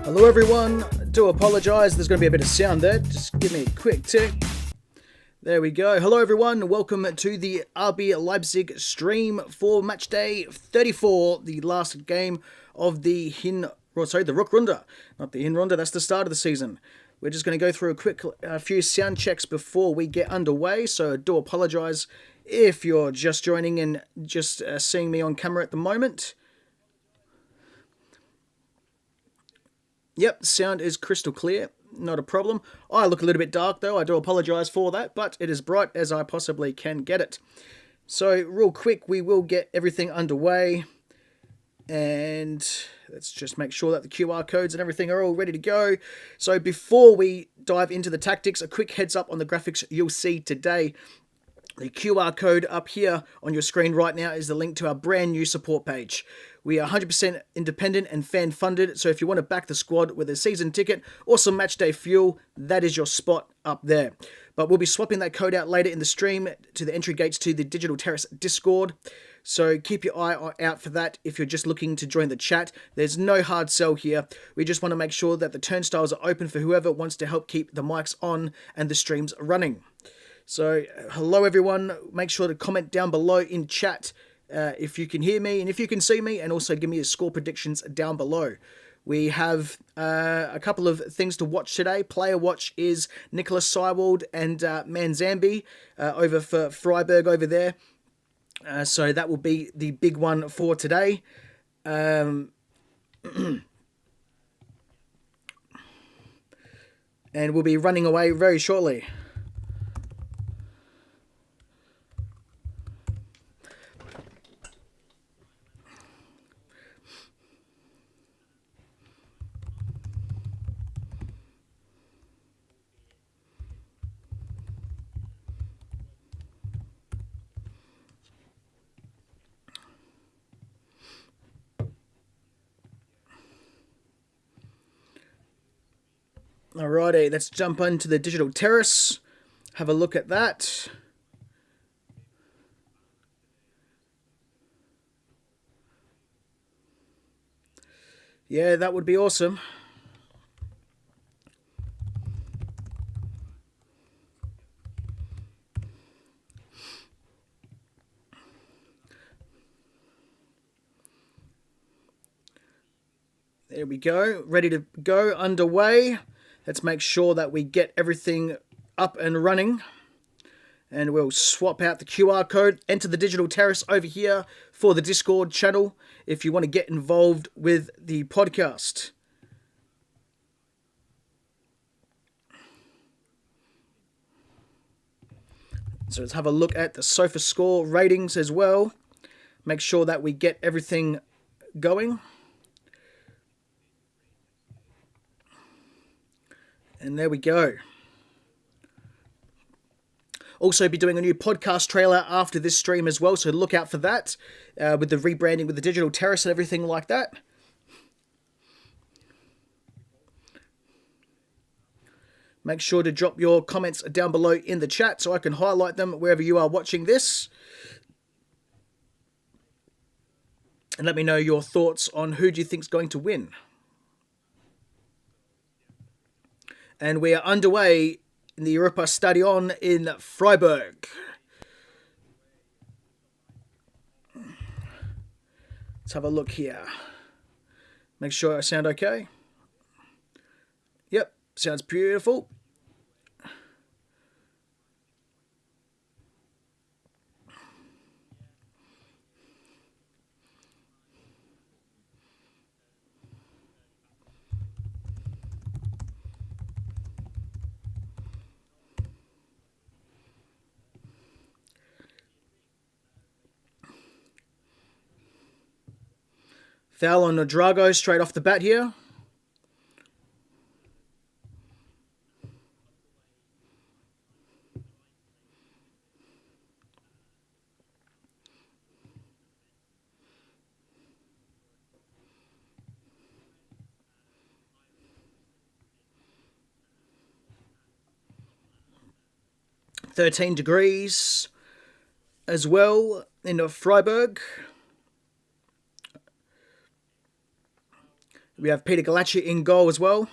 Hello everyone, do apologise, there's going to be a bit of sound there, just give me a quick tick. There we go. Hello everyone, welcome to the RB Leipzig stream for Matchday 34, the last game of the Rückrunde. Not the Hinrunde, that's the start of the season. We're just going to go through a few sound checks before we get underway, so I do apologise if you're just joining and just seeing me on camera at the moment. Yep, sound is crystal clear, not a problem. I look a little bit dark though, I do apologise for that, but it is bright as I possibly can get it. So real quick, we will get everything underway, and let's just make sure that the QR codes and everything are all ready to go. So before we dive into the tactics, a quick heads up on the graphics you'll see today. The QR code up here on your screen right now is the link to our brand new support page. We are 100% independent and fan funded, so if you want to back the squad with a season ticket or some matchday fuel, that is your spot up there. But we'll be swapping that code out later in the stream to the entry gates to the Digital Terrace Discord. So keep your eye out for that if you're just looking to join the chat. There's no hard sell here. We just want to make sure that the turnstiles are open for whoever wants to help keep the mics on and the streams running. So hello everyone, make sure to comment down below in chat if you can hear me and if you can see me, and also give me your score predictions down below. We have a couple of things to watch today. Player watch is Nicolas Seiwald and Manzambi over for Freiburg over there. So that will be the big one for today. And we'll be running away very shortly. Alrighty, let's jump into the Digital Terrace. Have a look at that. Yeah, that would be awesome. There we go, ready to go, underway. Let's make sure that we get everything up and running. And we'll swap out the QR code, enter the Digital Terrace over here for the Discord channel if you want to get involved with the podcast. So let's have a look at the Sofascore ratings as well. Make sure that we get everything going. And there we go. Also be doing a new podcast trailer after this stream as well, so look out for that, with the rebranding with the Digital Terrace and everything like that. Make sure to drop your comments down below in the chat so I can highlight them wherever you are watching this. And let me know your thoughts on who do you think is going to win. And we are underway in the Europa Stadion in Freiburg. Let's have a look here. Make sure I sound okay. Yep, sounds beautiful. Foul on Drago straight off the bat here. $13 as well in Freiburg. We have Peter Galacci in goal as well.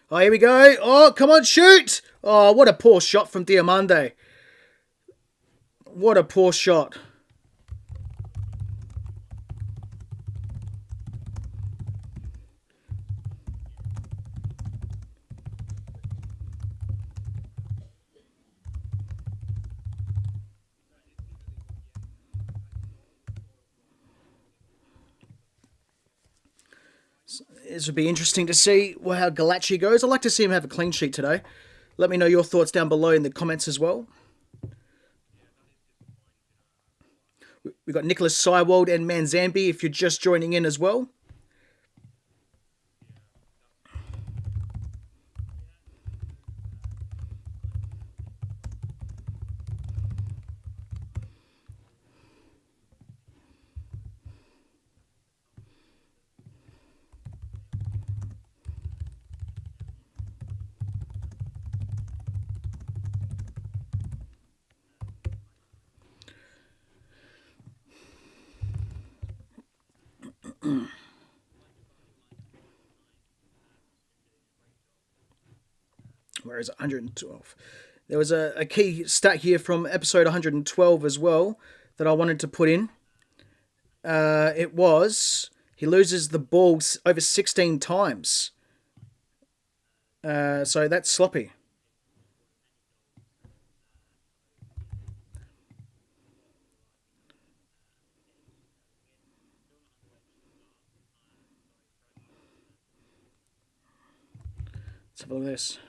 Oh, here we go. Oh, come on, shoot. Oh, what a poor shot from Diomande. What a poor shot. This would be interesting to see how Galacci goes. I'd like to see him have a clean sheet today. Let me know your thoughts down below in the comments as well. We've got Nicolas Seiwald and Manzambi if you're just joining in as well. Where is it? 112. There was a key stat here from episode 112 as well that I wanted to put in. It was he loses the ball over 16 times. So that's sloppy. Let's have a look at this.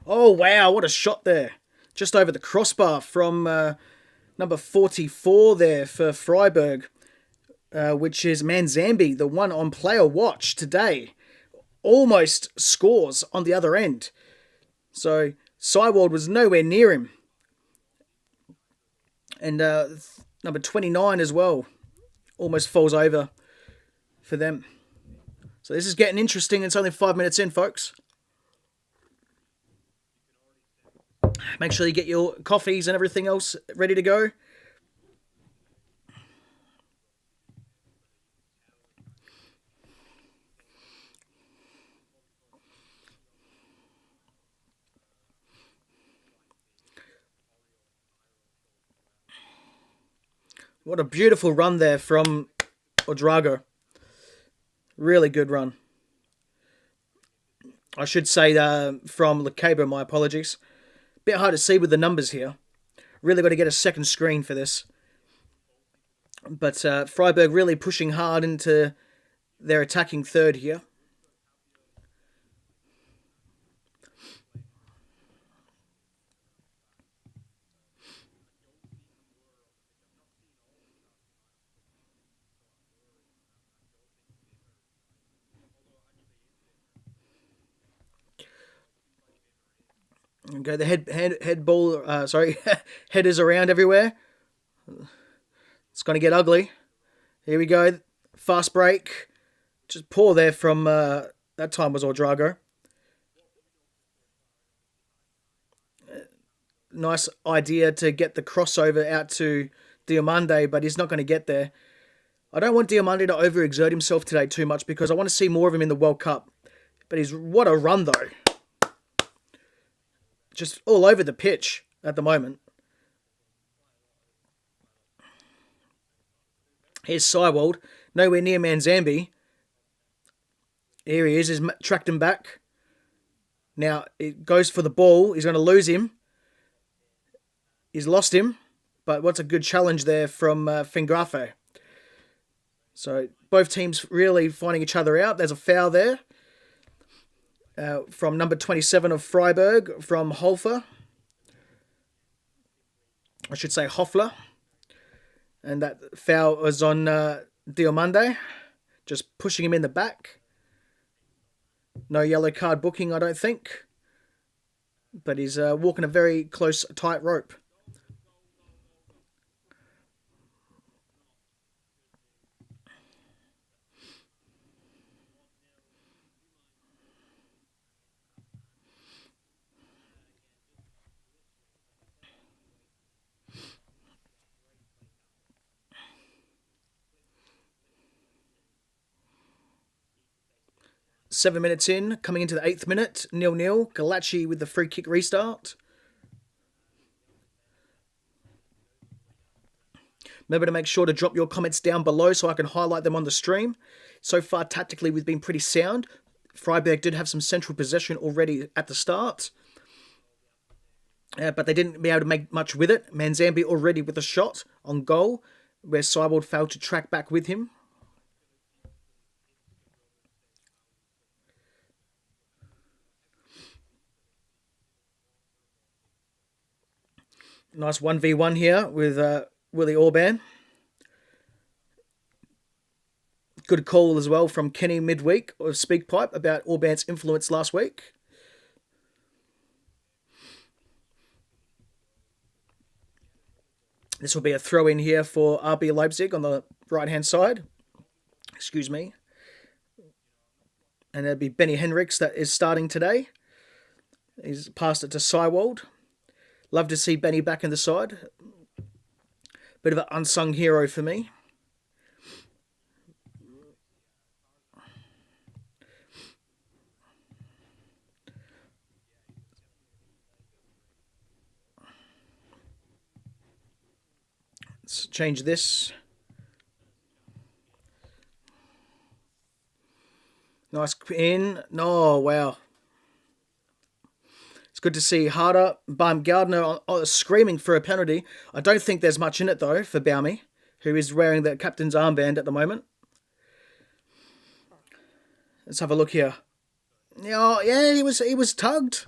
Oh, wow, what a shot there. Just over the crossbar from number 44 there for Freiburg, which is Manzambi, the one on player watch today. Almost scores on the other end. So Seiwald was nowhere near him. And number 29 as well. Almost falls over for them. So this is getting interesting. It's only 5 minutes in, folks. Make sure you get your coffees and everything else ready to go. What a beautiful run there from Ouedraogo. Really good run. I should say from Lecabo, my apologies. Bit hard to see with the numbers here. Really got to get a second screen for this. But Freiburg really pushing hard into their attacking third here. Okay, the head ball, headers around everywhere. It's going to get ugly. Here we go. Fast break. Just poor there from, that time was Ouedraogo. Nice idea to get the crossover out to Diomande, but he's not going to get there. I don't want Diomande to overexert himself today too much because I want to see more of him in the World Cup. But what a run though. Just all over the pitch at the moment. Here's Seiwald. Nowhere near Manzambi. Here he is. He's tracked him back. Now, it goes for the ball. He's going to lose him. He's lost him. But what's a good challenge there from Fingrafe. So both teams really finding each other out. There's a foul there from number 27 of Freiburg, from Hofer. I should say Hoffler. And that foul was on Diomande, just pushing him in the back. No yellow card booking, I don't think. But he's walking a very close, tight rope. Seven minutes in, coming into the 8th minute, 0-0. Galacci with the free kick restart. Remember to make sure to drop your comments down below so I can highlight them on the stream. So far, tactically, we've been pretty sound. Freiburg did have some central possession already at the start. But they didn't be able to make much with it. Manzambi already with a shot on goal, where Seiwald failed to track back with him. Nice 1v1 here with Willie Orban. Good call as well from Kenny midweek of SpeakPipe about Orban's influence last week. This will be a throw-in here for RB Leipzig on the right-hand side. Excuse me. And it'll be Benny Henriks that is starting today. He's passed it to Seiwald. Love to see Benny back in the side. Bit of an unsung hero for me. Let's change this. Nice in. Oh, wow. It's good to see Harder, Baumgartner screaming for a penalty. I don't think there's much in it, though, for Baumi, who is wearing the captain's armband at the moment. Let's have a look here. Oh, yeah, he was tugged.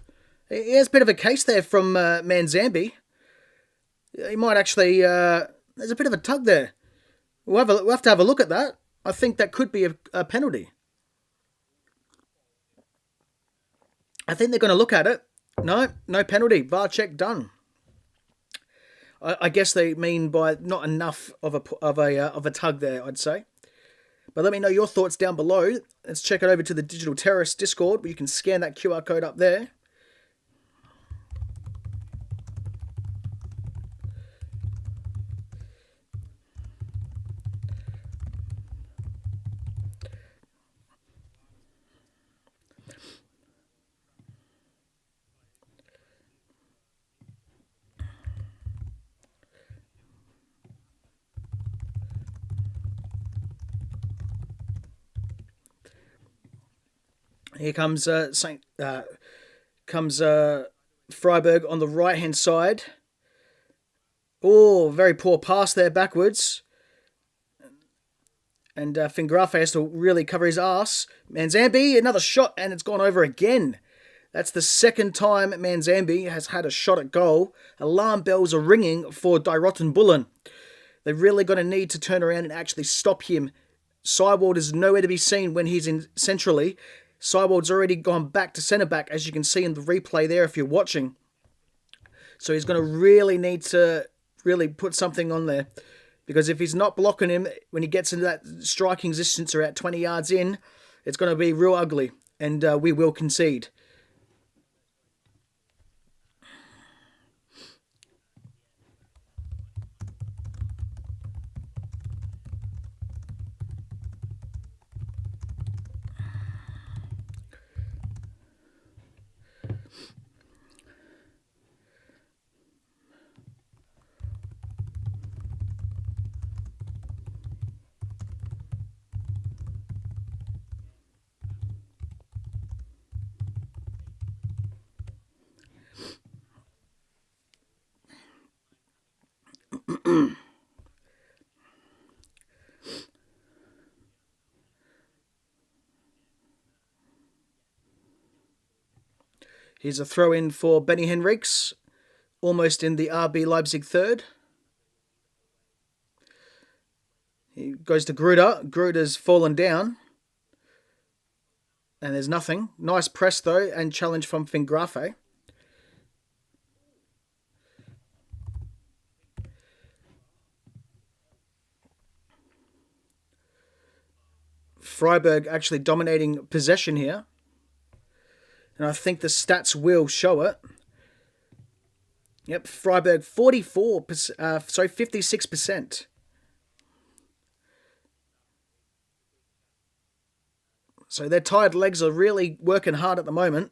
He has a bit of a case there from Manzambi. He might actually... there's a bit of a tug there. We'll have to have a look at that. I think that could be a penalty. I think they're going to look at it. No penalty. VAR check done. I guess they mean by not enough of a tug there, I'd say. But let me know your thoughts down below. Let's check it over to the Digital Terrace Discord, where you can scan that QR code up there. Here comes Freiburg on the right-hand side. Oh, very poor pass there backwards. And Fingrafe has to really cover his ass. Manzambi, another shot, and it's gone over again. That's the second time Manzambi has had a shot at goal. Alarm bells are ringing for Die Roten Bullen. They're really going to need to turn around and actually stop him. Seiwald is nowhere to be seen when he's in centrally. Seiwald's already gone back to centre-back, as you can see in the replay there if you're watching. So he's going to really need to really put something on there. Because if he's not blocking him, when he gets into that striking distance around 20 yards in, it's going to be real ugly. And we will concede. Here's a throw in for Benny Henriques, almost in the RB Leipzig third. He goes to Gruder. Gruder's fallen down. And there's nothing. Nice press though, and challenge from Fingrafe. Freiburg actually dominating possession here. And I think the stats will show it. Yep, Freiburg 56%. So their tired legs are really working hard at the moment.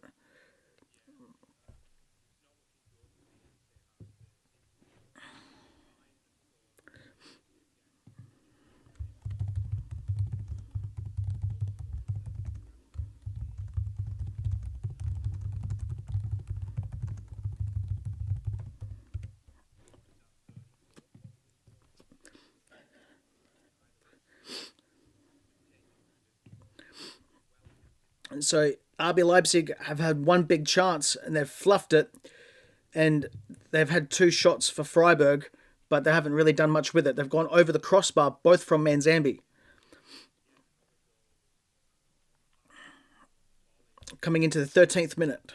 So RB Leipzig have had one big chance and they've fluffed it, and they've had two shots for Freiburg, but they haven't really done much with it. They've gone over the crossbar, both from Manzambi. Coming into the 13th minute.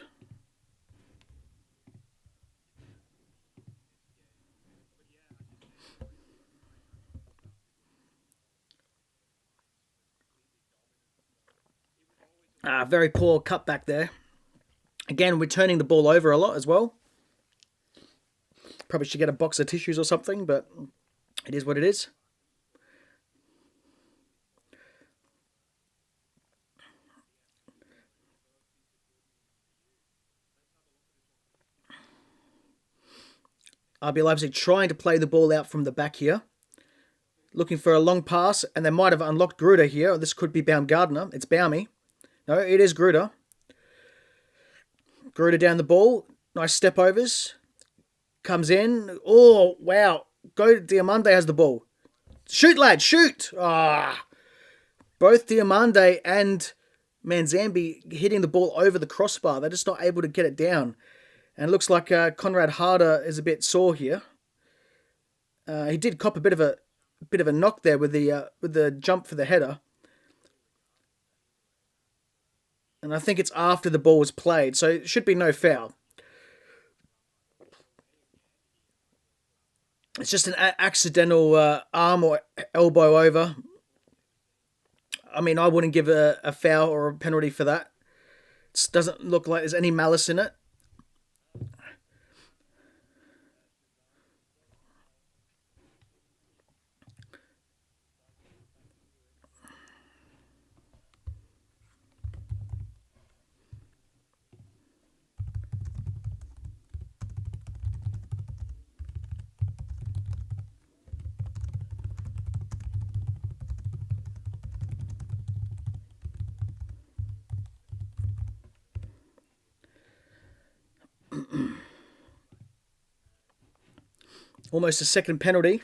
Very poor cutback there. Again, we're turning the ball over a lot as well. Probably should get a box of tissues or something, but it is what it is. RB Leipzig trying to play the ball out from the back here. Looking for a long pass, and they might have unlocked Gruder here. This could be Baumgartner. It's Baumi. No, it is Gruder. Gruder down the ball. Nice step overs. Comes in. Oh, wow. Go Diamande has the ball. Shoot, lad, shoot! Both Diamande and Manzambi hitting the ball over the crossbar. They're just not able to get it down. And it looks like Conrad Harder is a bit sore here. He did cop a bit of a knock there with the jump for the header. And I think it's after the ball was played, so it should be no foul. It's just an accidental arm or elbow over. I mean, I wouldn't give a foul or a penalty for that. It doesn't look like there's any malice in it. Almost a second penalty.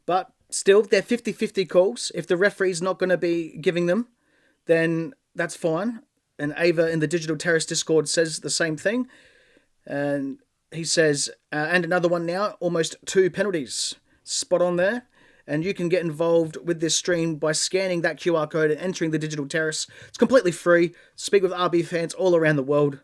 But still, they're 50-50 calls. If the referee's not going to be giving them, then that's fine. And Ava in the Digital Terrace Discord says the same thing. And he says, and another one now, almost 2 penalties. Spot on there. And you can get involved with this stream by scanning that QR code and entering the Digital Terrace. It's completely free. Speak with RB fans all around the world.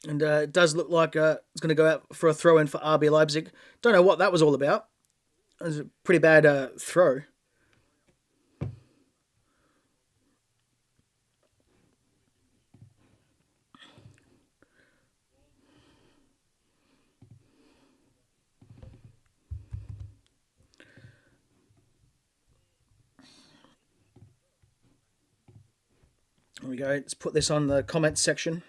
And it does look like it's going to go out for a throw-in for RB Leipzig. Don't know what that was all about. It was a pretty bad throw. There we go. Let's put this on the comments section.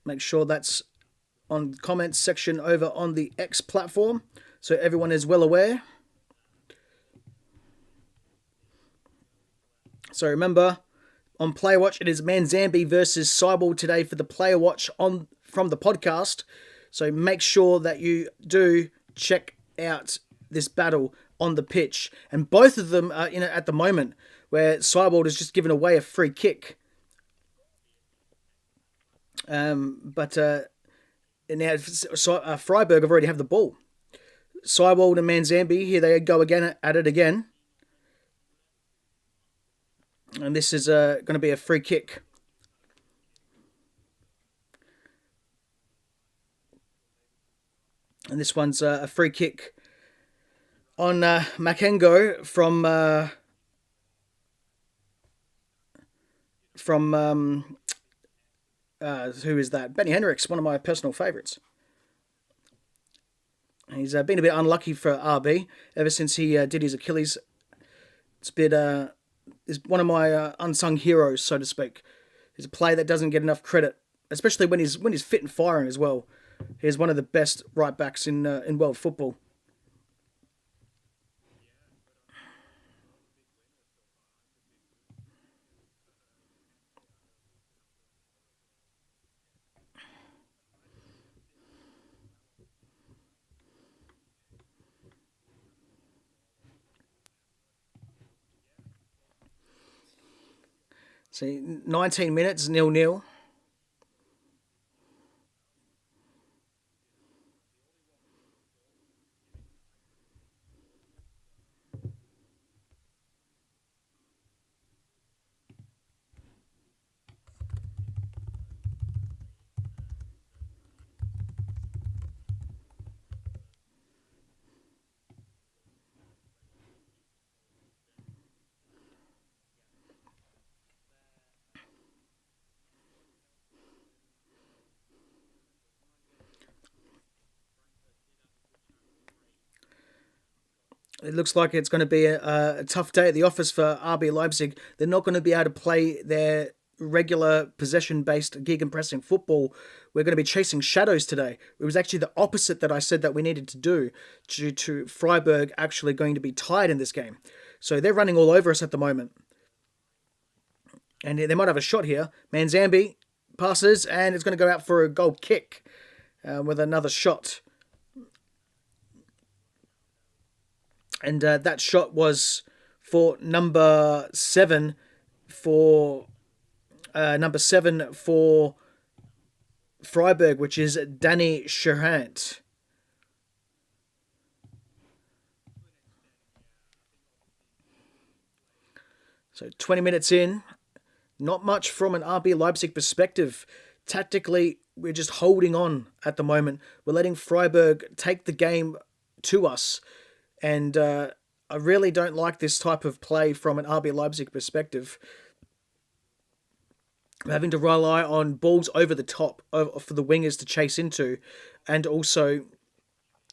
Make sure that's on the comments section over on the X platform, so everyone is well aware. So remember, on Player Watch, it is Manzambi versus Seiwald today for the Player Watch from the podcast. So make sure that you do check out this battle on the pitch. And both of them are in it at the moment, where Seiwald has just given away a free kick. But now Freiburg have already have the ball. Seiwald and Manzambi, here they go again at it again. And this is going to be a free kick. And this one's a free kick on Makengo from who is that? Benny Henrichs, one of my personal favourites. He's been a bit unlucky for RB ever since he did his Achilles. It's a bit is one of my unsung heroes, so to speak. He's a player that doesn't get enough credit, especially when he's fit and firing as well. He's one of the best right backs in world football. See, 19 minutes, 0-0. It looks like it's going to be a tough day at the office for RB Leipzig. They're not going to be able to play their regular possession-based gegenpressing football. We're going to be chasing shadows today. It was actually the opposite that I said that we needed to do, due to Freiburg actually going to be tied in this game. So they're running all over us at the moment. And they might have a shot here. Manzambi passes, and it's going to go out for a goal kick with another shot. And that shot was for number 7 for Freiburg, which is Danny Scherhant. So 20 minutes in, not much from an RB Leipzig perspective. Tactically, we're just holding on at the moment. We're letting Freiburg take the game to us. And I really don't like this type of play from an RB Leipzig perspective. We're having to rely on balls over the top for the wingers to chase into. And also,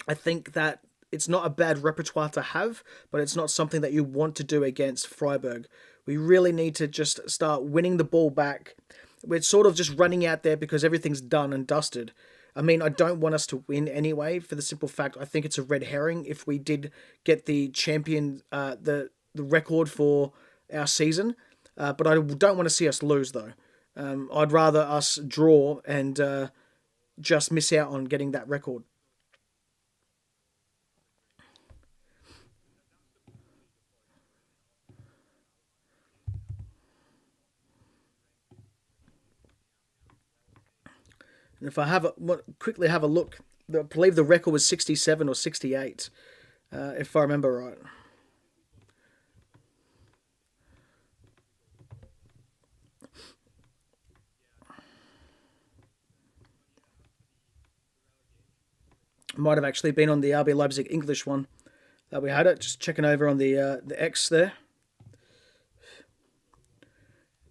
I think that it's not a bad repertoire to have, but it's not something that you want to do against Freiburg. We really need to just start winning the ball back. We're sort of just running out there because everything's done and dusted. I mean, I don't want us to win anyway, for the simple fact I think it's a red herring if we did get the champion, the record for our season. But I don't want to see us lose, though. I'd rather us draw and just miss out on getting that record. And if I quickly have a look, I believe the record was 67 or 68, if I remember right. Might have actually been on the RB Leipzig English one that we had it. Just checking over on the X there.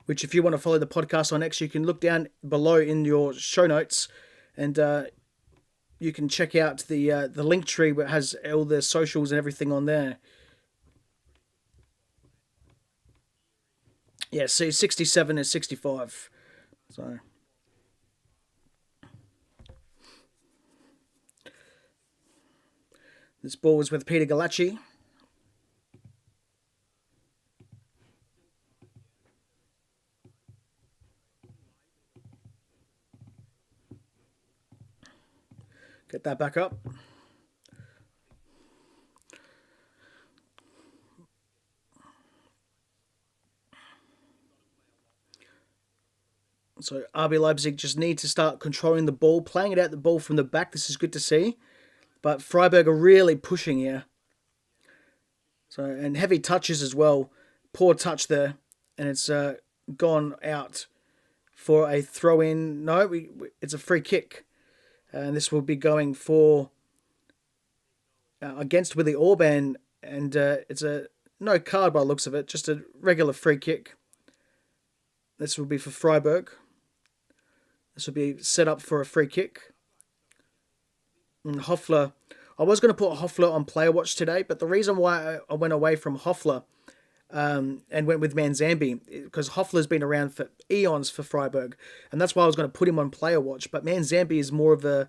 Which, if you want to follow the podcast on X, you can look down below in your show notes, and you can check out the link tree where it has all the socials and everything on there. Yeah, see, 67 and 65. So This ball was with Peter Galacci. Get that back up. So RB Leipzig just need to start controlling the ball, playing it out the ball from the back. This is good to see. But Freiburg are really pushing here. So, and heavy touches as well. Poor touch there. And it's gone out for a throw-in. No, it's a free kick. And this will be going for against Willie Orban. And it's a no card by the looks of it. Just a regular free kick. This will be for Freiburg. This will be set up for a free kick. And Hoffler, I was going to put Hoffler on player watch today, but the reason why I went away from Hoffler and went with Manzambi, because Hoffler's been around for eons for Freiburg, and that's why I was going to put him on player watch. But Manzambi is more of the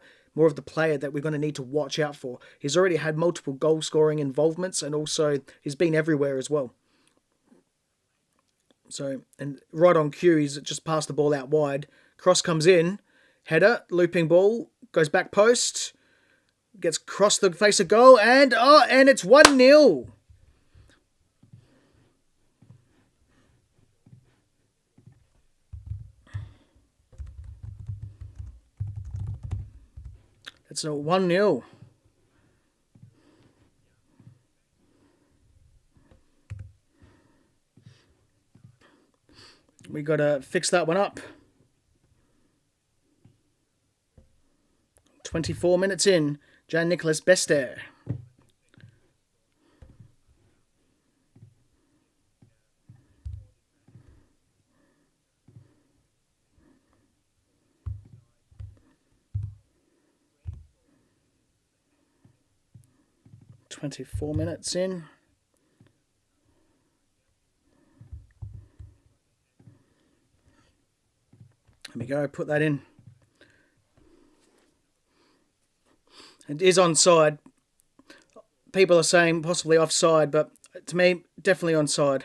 player that we're going to need to watch out for. He's already had multiple goal scoring involvements, and also he's been everywhere as well. So, and right on cue, he's just passed the ball out wide. Cross comes in, header, looping ball, goes back post, gets crossed the face of goal, and it's 1-0. It's a 1-0. We got to fix that one up. 24 minutes in, Jan-Nicolas Bester. "24 minutes in. There we go, put that in. It is onside. People are saying possibly offside, but to me, definitely onside.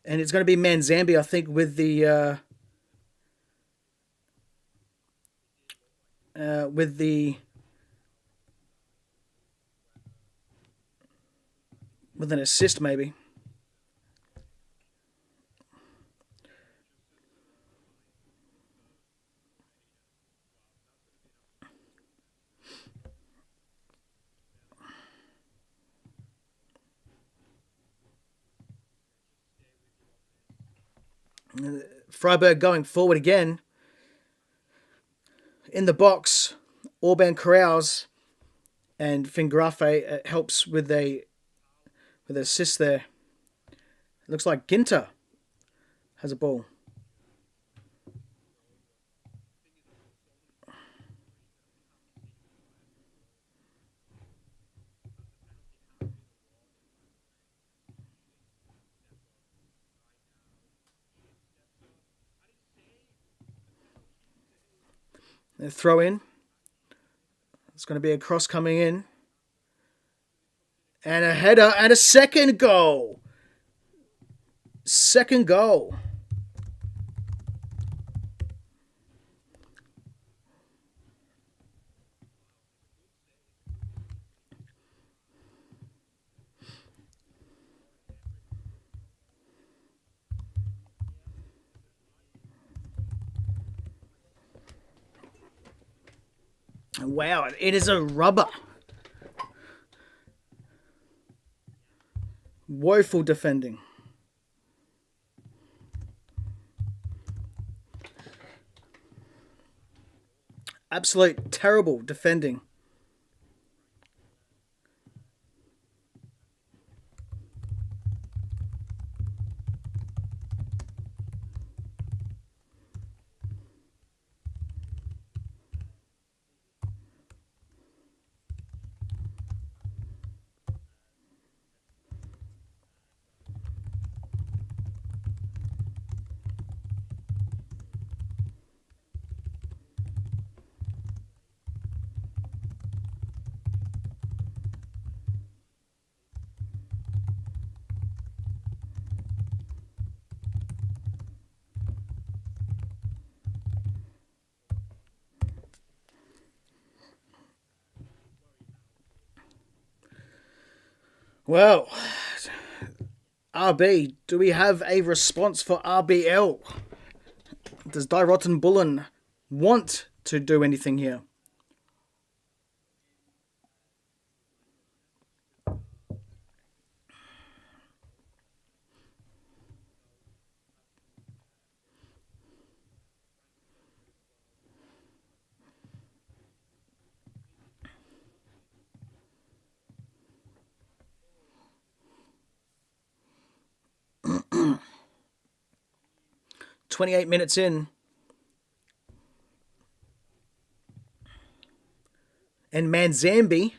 And it's going to be Manzambi, I think, with the with an assist maybe. Freiburg going forward again. In the box, Orban Corrales and Fingrafe helps with an assist there. It looks like Ginter has a ball. A throw in. It's going to be a cross coming in. And a header and a second goal. Second goal. Wow, it is a rubber. Woeful defending. Absolute terrible defending. Well, RB, do we have a response for RBL? Does Die Roten Bullen want to do anything here? "28 minutes in, and Manzambi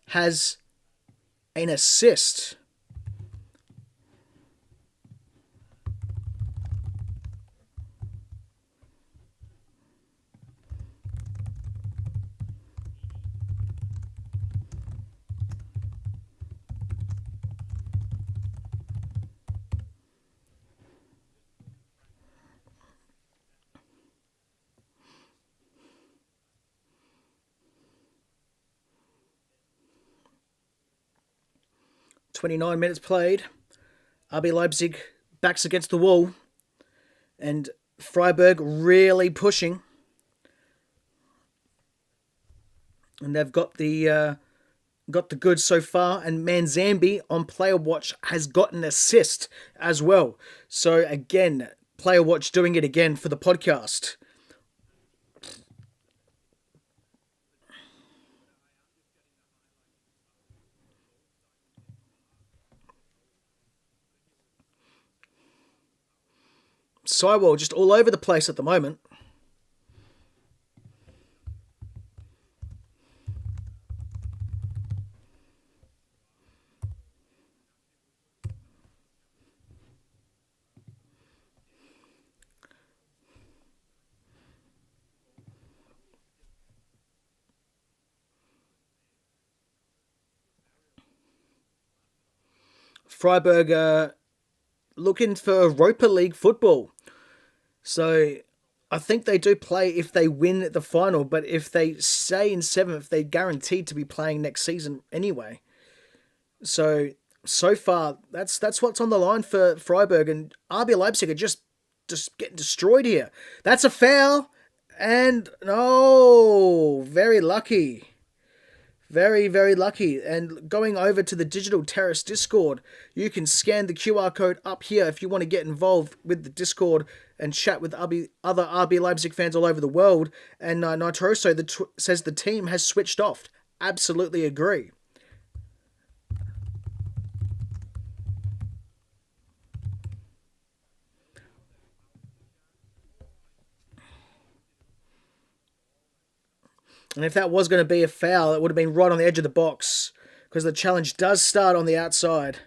has an assist. "29 minutes played. RB Leipzig backs against the wall, and Freiburg really pushing. And they've got the goods so far. And Manzambi on Player Watch has got an assist as well. So again, Player Watch doing it again for the podcast. Seiwald just all over the place at the moment. Freiburg looking for Europa League football. So I think they do play if they win the final, but if they stay in seventh, they're guaranteed to be playing next season anyway. So far, that's what's on the line for Freiburg, and RB Leipzig are just getting destroyed here. That's a foul, and no, very lucky. Very, very lucky. And going over to the Digital Terrace Discord, you can scan the QR code up here if you want to get involved with the Discord and chat with other RB Leipzig fans all over the world. And Nitroso says the team has switched off. Absolutely agree. And if that was going to be a foul, it would have been right on the edge of the box, because the challenge does start on the outside.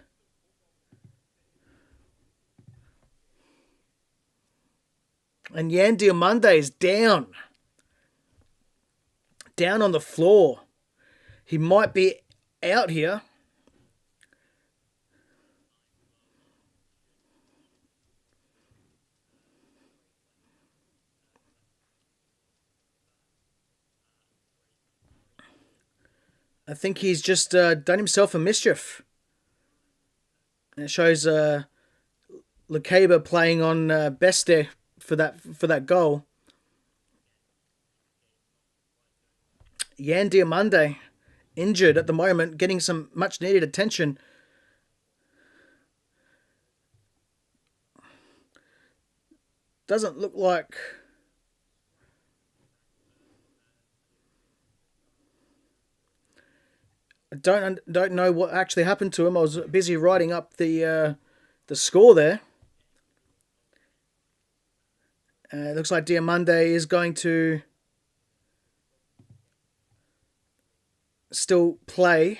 And Yan Diomande is down. Down on the floor. He might be out here. I think he's just done himself a mischief. And it shows Lekeba playing on Beste for that goal. Yan Diomande injured at the moment, getting some much needed attention. Doesn't look like... I don't know what actually happened to him. I was busy writing up the score there. It looks like Diomande is going to still play.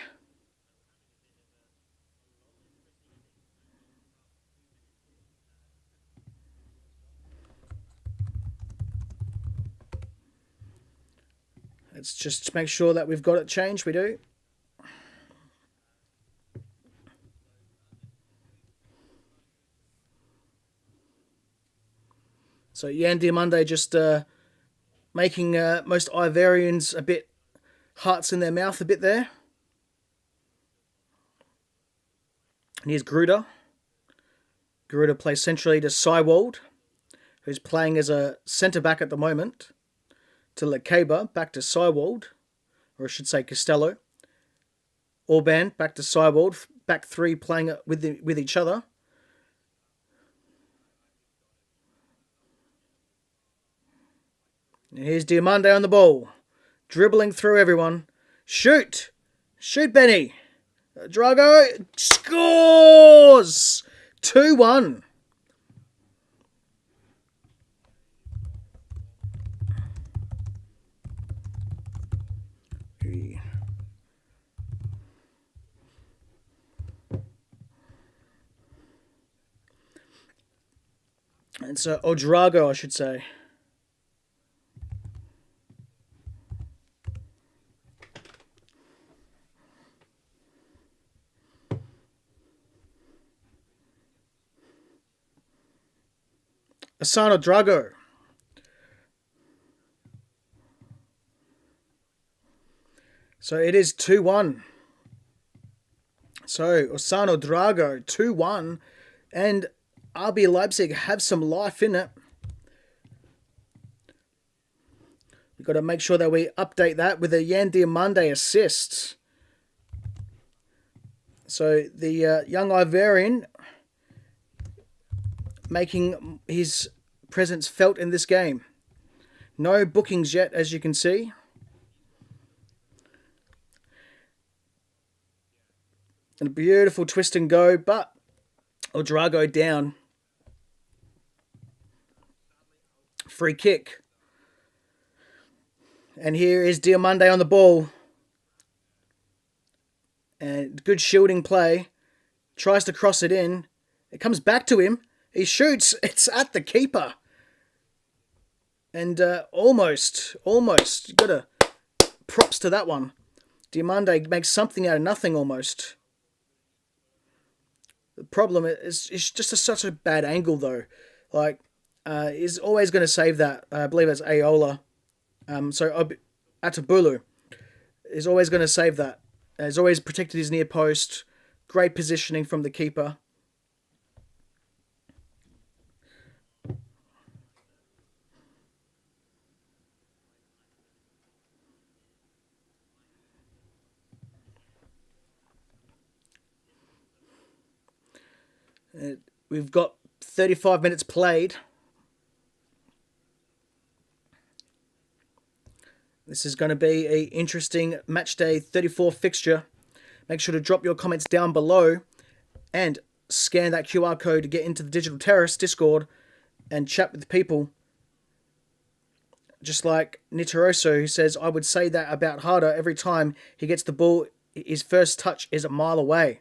Let's just make sure that we've got it changed. We do. So Yan Diomande just making most Ivorians a bit hearts in their mouth a bit there. And here's Gruder. Gruder plays centrally to Seiwald, who's playing as a centre-back at the moment. To Lekeba, back to Seiwald, or I should say Costello. Orban, back to Seiwald, back three playing with each other. And here's Diomande on the ball, dribbling through everyone. Shoot! Shoot, Benny! Drago scores! 2-1. And so Odrago, I should say. Asano Drago. So it is 2-1. So Asano Drago 2-1, and RB Leipzig have some life in it. We've got to make sure that we update that with a Yan Diomande assist. So the young Ivorian making his presence felt in this game. No bookings yet, as you can see. And a beautiful twist and go, but Odrago down. Free kick. And here is Diomande on the ball. And good shielding play. Tries to cross it in. It comes back to him. He shoots. It's at the keeper. And almost. Got a props to that one. Diomande makes something out of nothing almost. The problem is it's just such a bad angle though. Like, he's always going to save that. I believe it's Aola. Atabulu is always going to save that. He's always protected his near post. Great positioning from the keeper. We've got 35 minutes played. This is going to be an interesting Matchday 34 fixture. Make sure to drop your comments down below and scan that QR code to get into the Digital Terrace Discord and chat with people. Just like Nitoroso, who says, I would say that about Harder every time he gets the ball. His first touch is a mile away.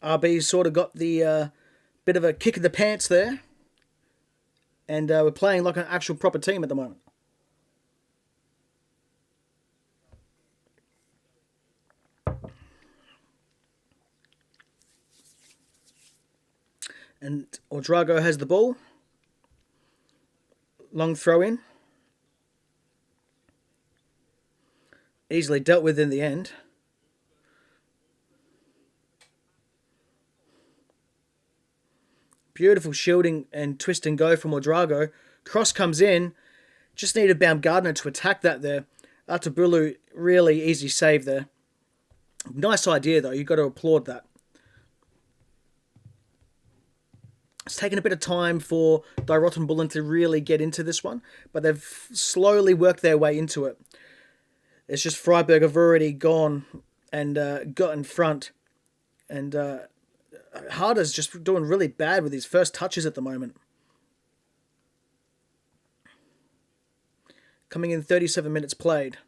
RB sort of got the bit of a kick in the pants there. And we're playing like an actual proper team at the moment. And Odrago has the ball. Long throw in. Easily dealt with in the end. Beautiful shielding and twist and go from Odrago. Cross comes in. Just needed Baumgartner to attack that there. Atabulu, really easy save there. Nice idea though. You've got to applaud that. It's taken a bit of time for Die Roten Bullen to really get into this one, but they've slowly worked their way into it. It's just Freiburg have already gone and got in front. And Harder's just doing really bad with his first touches at the moment. Coming in 37 minutes played.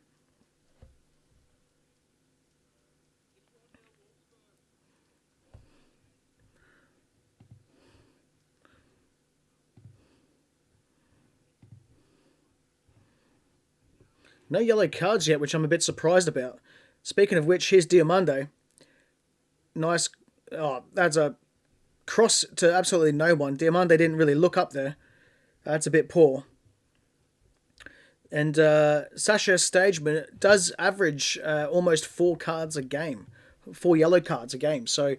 No yellow cards yet, which I'm a bit surprised about. Speaking of which, here's Diamande. Nice. Oh, that's a cross to absolutely no one. Diamande didn't really look up there. That's a bit poor. And Sasha Stageman does average almost 4 cards a game. 4 yellow cards a game. So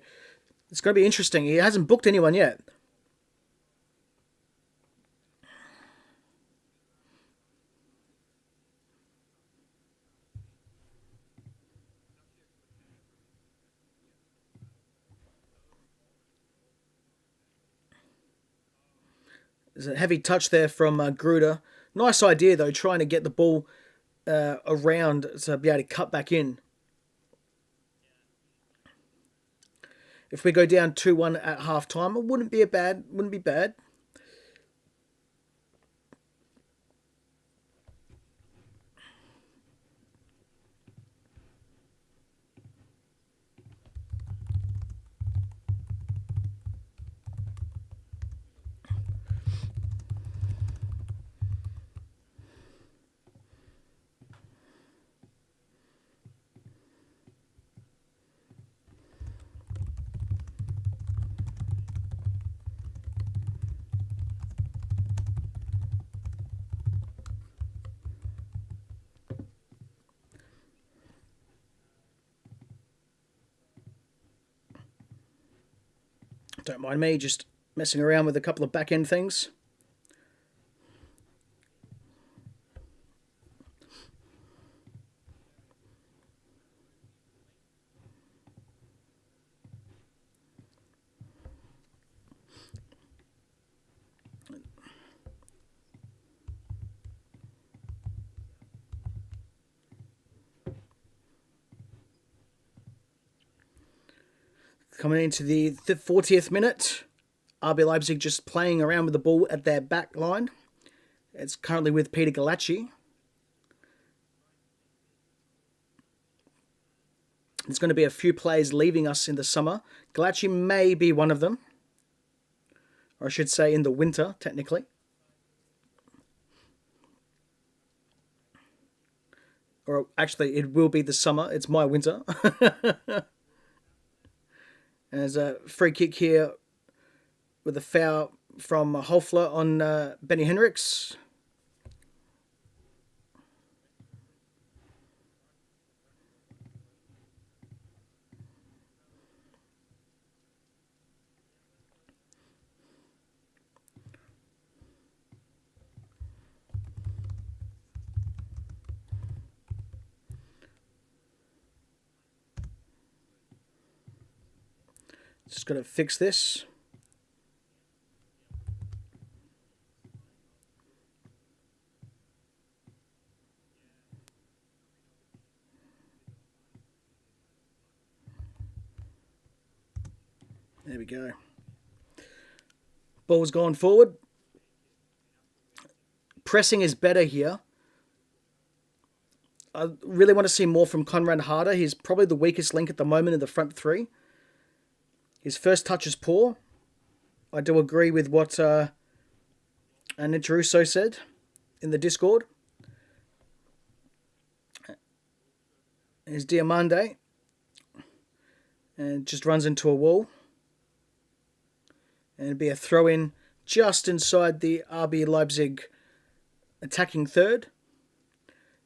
it's going to be interesting. He hasn't booked anyone yet. There's a heavy touch there from Gruder. Nice idea, though, trying to get the ball around to be able to cut back in. If we go down 2-1 at half time, it wouldn't be bad. Don't mind me just messing around with a couple of back end things. Coming into the 40th minute, RB Leipzig just playing around with the ball at their back line. It's currently with Peter Galacci. There's going to be a few players leaving us in the summer. Galacci may be one of them. Or I should say in the winter, technically. Or actually, it will be the summer. It's my winter. And there's a free kick here with a foul from Hofler on Benny Henriks. Just got to fix this. There we go. Ball's gone forward. Pressing is better here. I really want to see more from Conrad Harder. He's probably the weakest link at the moment in the front three. His first touch is poor. I do agree with what Russo said in the Discord. Here's Diamande. And just runs into a wall. And it'd be a throw-in just inside the RB Leipzig attacking third.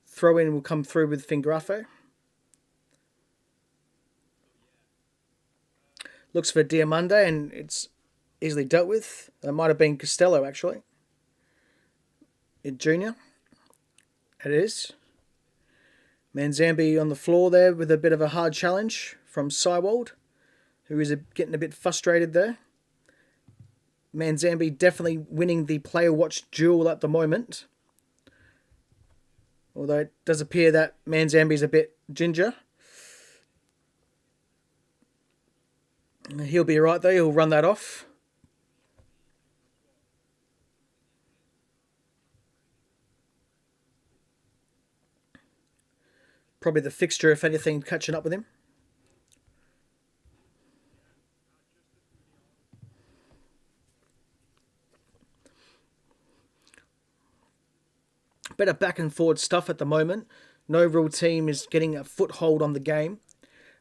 Throw-in will come through with Fingrafo. Looks for Diamande, and it's easily dealt with. It might have been Costello, actually. Junior. It is. Manzambi on the floor there with a bit of a hard challenge from Seiwald, who is getting a bit frustrated there. Manzambi definitely winning the player watch duel at the moment. Although it does appear that Manzambi's a bit ginger. He'll be right though, he'll run that off. Probably the fixture, if anything, catching up with him. better back and forward stuff at the moment. No real team is getting a foothold on the game,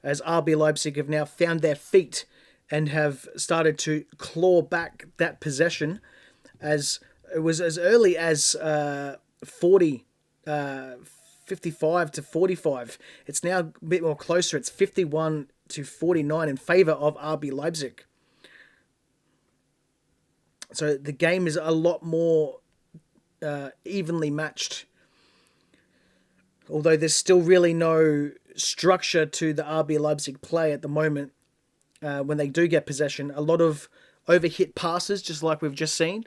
as RB Leipzig have now found their feet and have started to claw back that possession, as it was as early as 55 to 45. It's now a bit more closer. It's 51 to 49 in favour of RB Leipzig. So the game is a lot more evenly matched. Although there's still really no structure to the RB Leipzig play at the moment. When they do get possession, a lot of overhit passes, just like we've just seen.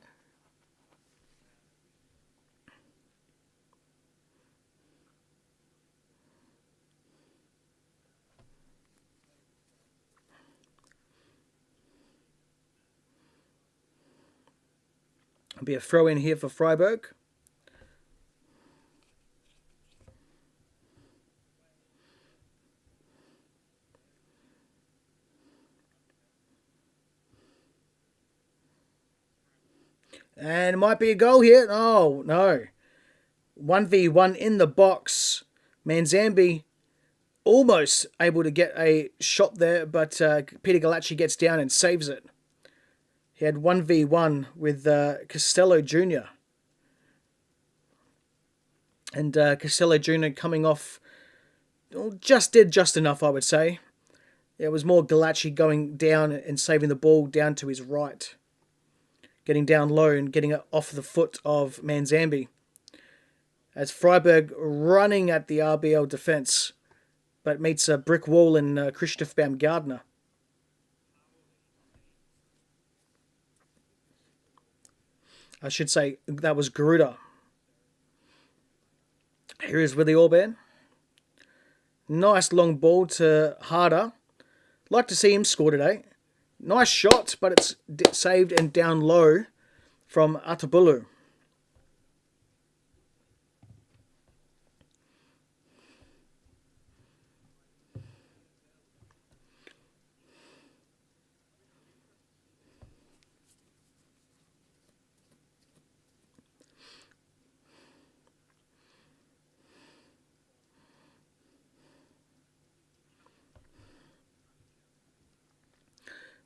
There'll be a throw in here for Freiburg. And it might be a goal here. Oh, no. 1v1 in the box. Manzambi almost able to get a shot there, but Peter Galacci gets down and saves it. He had 1v1 with Costello Jr. And Costello Jr. coming off, just enough, I would say. It was more Galacci going down and saving the ball down to his right. Getting down low and getting it off the foot of Manzambi. As Freiburg running at the RBL defence, but meets a brick wall in Christoph Baumgartner. I should say that was Garuda. Here is Willy Orban. Nice long ball to Harder. Like to see him score today. Nice shot, but it's saved and down low from Atabulu.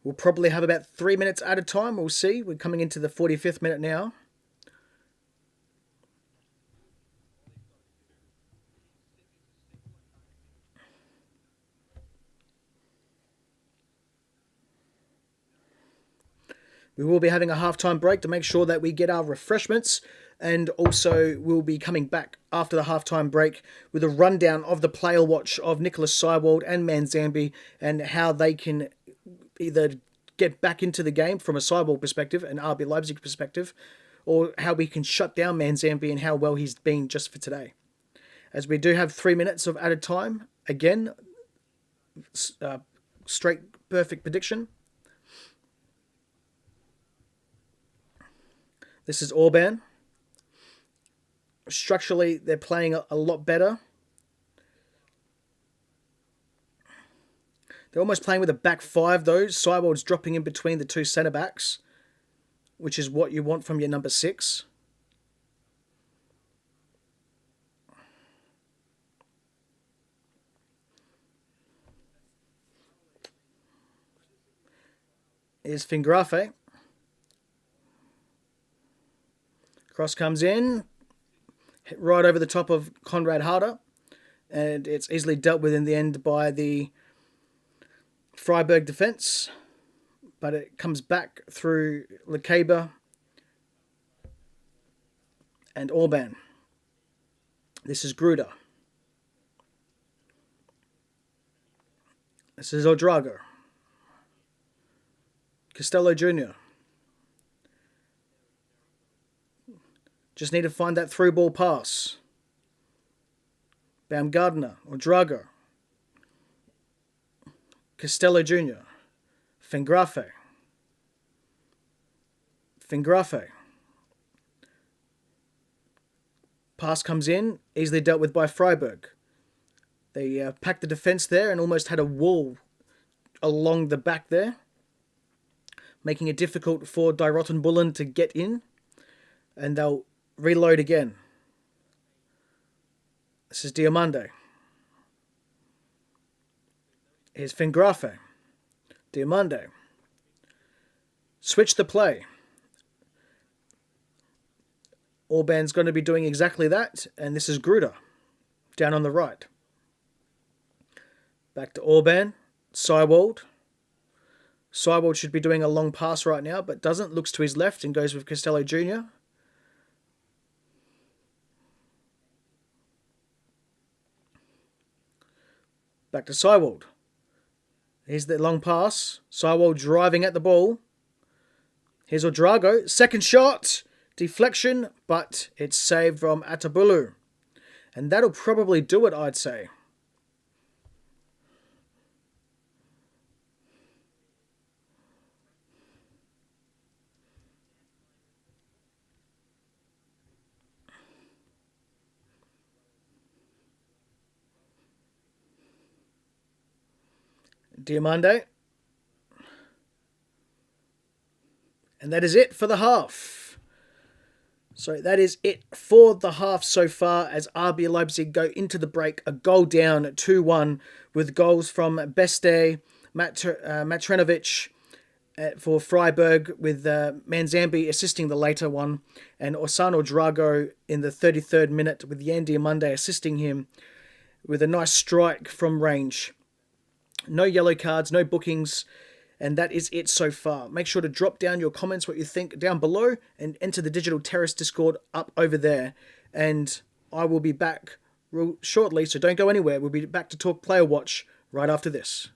We'll probably have about 3 minutes at a time. We'll see. We're coming into the 45th minute now. We will be having a halftime break to make sure that we get our refreshments. And also we'll be coming back after the halftime break with a rundown of the player watch of Nicolas Seiwald and Manzambi and how they can either get back into the game from a Seiwald perspective, an RB Leipzig perspective, or how we can shut down Manzambi and how well he's been just for today. As we do have 3 minutes of added time. Again, straight perfect prediction. This is Orban. Structurally, they're playing a lot better. They're almost playing with a back five, though. Seiwald's dropping in between the two centre-backs, which is what you want from your number 6. Here's Fingrafe. Cross comes in, right over the top of Conrad Harder, and it's easily dealt with in the end by the Freiburg defence, but it comes back through Lekeba and Orban. This is Gruder. This is Odrago. Costello Jr. Just need to find that through ball pass. Baumgartner or Drago. Costello Jr. Fingrafe. Pass comes in, easily dealt with by Freiburg. They packed the defence there and almost had a wall along the back there, making it difficult for Die Roten Bullen to get in, and they'll reload again. This is Diamande. Here's Fingrafe. Diamande. Switch the play. Orban's going to be doing exactly that, and this is Gruder, down on the right. Back to Orban. Seiwald. Seiwald should be doing a long pass right now, but doesn't. Looks to his left and goes with Costello Jr. Back to Seiwald. Here's the long pass. Seiwald driving at the ball. Here's Odrago. Second shot. Deflection, but it's saved from Atabulu. And that'll probably do it, I'd say. Diamande. And that is it for the half. So that is it for the half so far as RB Leipzig go into the break a goal down 2-1 with goals from Beste, Matrenovic for Freiburg with Manzambi assisting the later one and Orsano Drago in the 33rd minute with Yan Diamande assisting him with a nice strike from range. No yellow cards, no bookings, and that is it so far. Make sure to drop down your comments, what you think down below, and enter the Digital Terrace Discord up over there. And I will be back real shortly, so don't go anywhere. We'll be back to talk Player Watch right after this.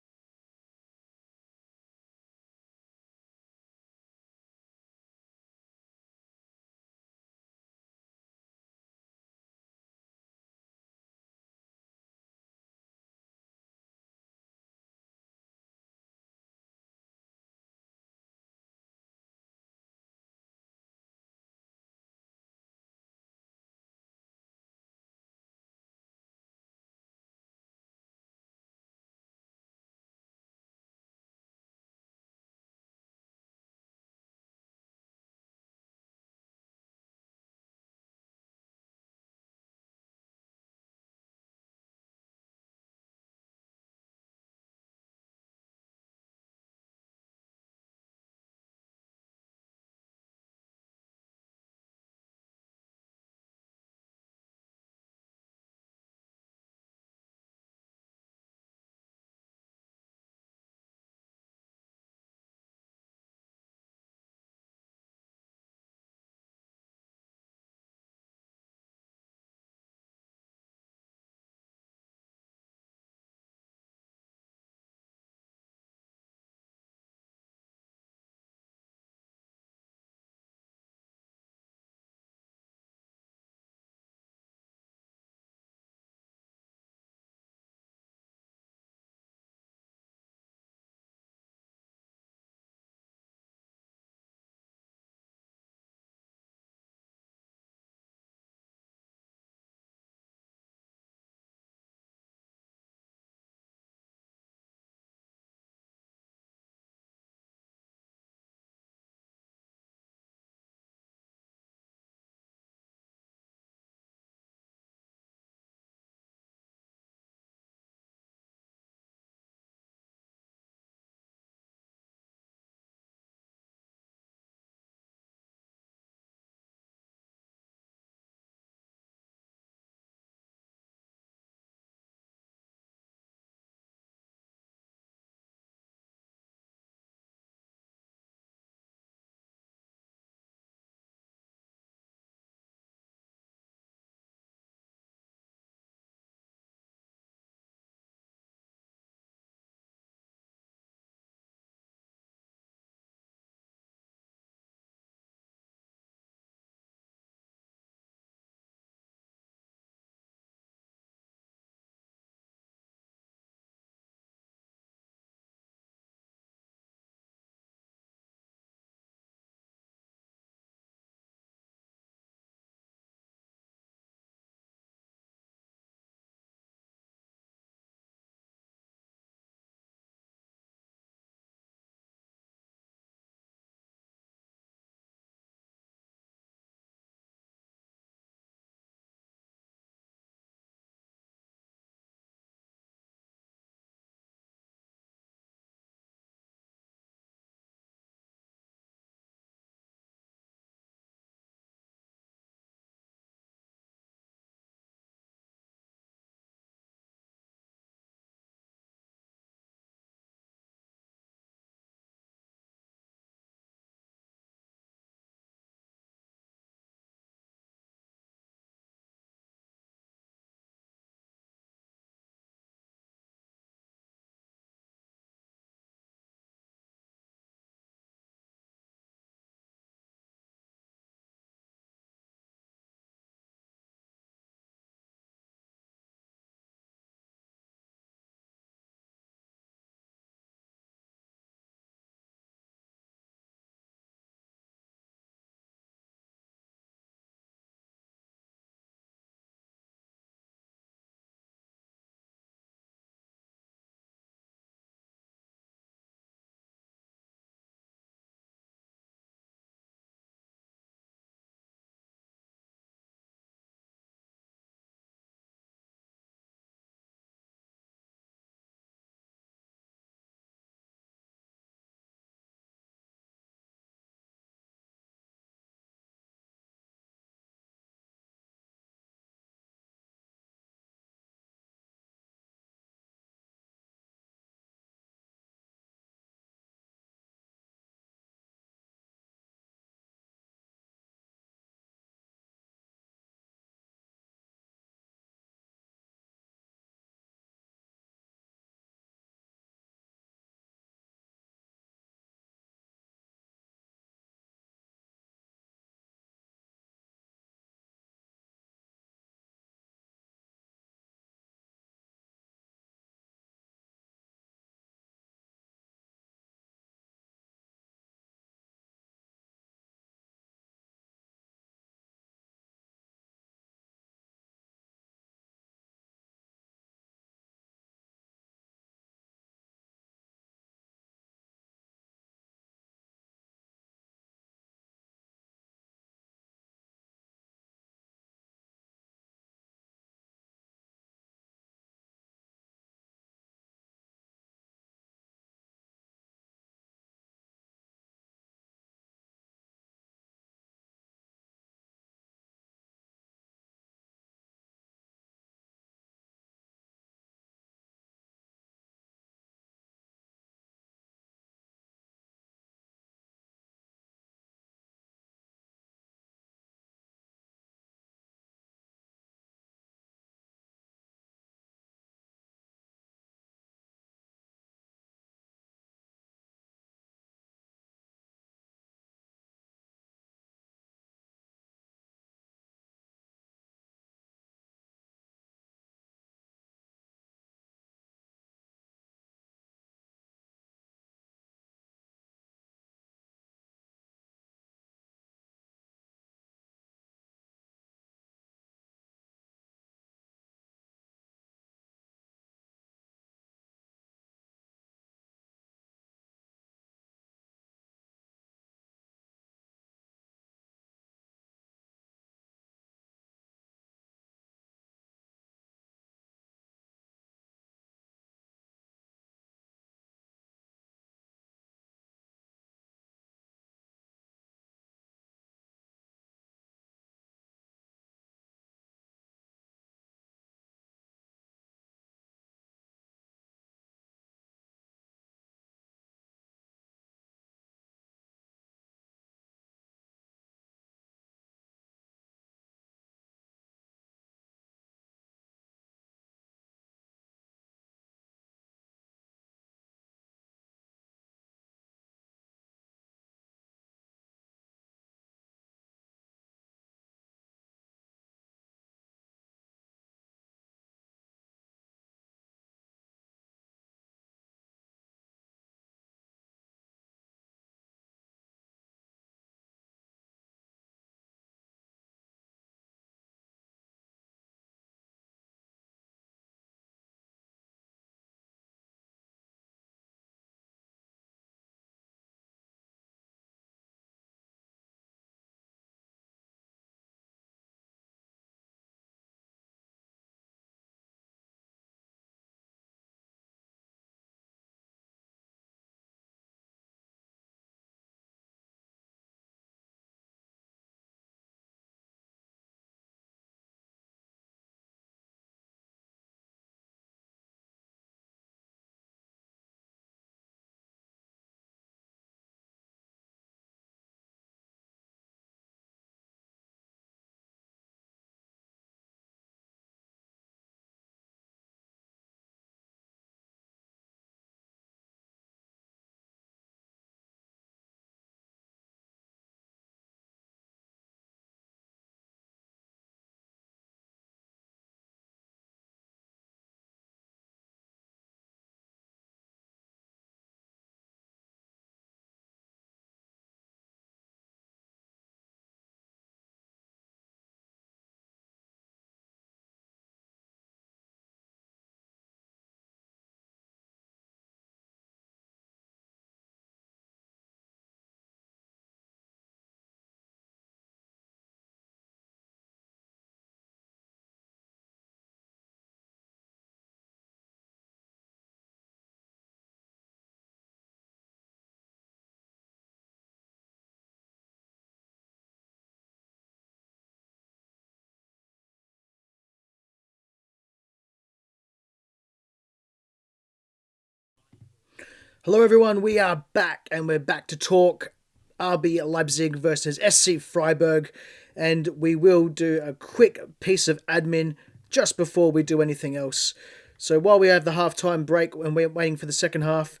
Hello everyone, we are back and we're back to talk RB Leipzig versus SC Freiburg, and we will do a quick piece of admin just before we do anything else. So while we have the halftime break and we're waiting for the second half,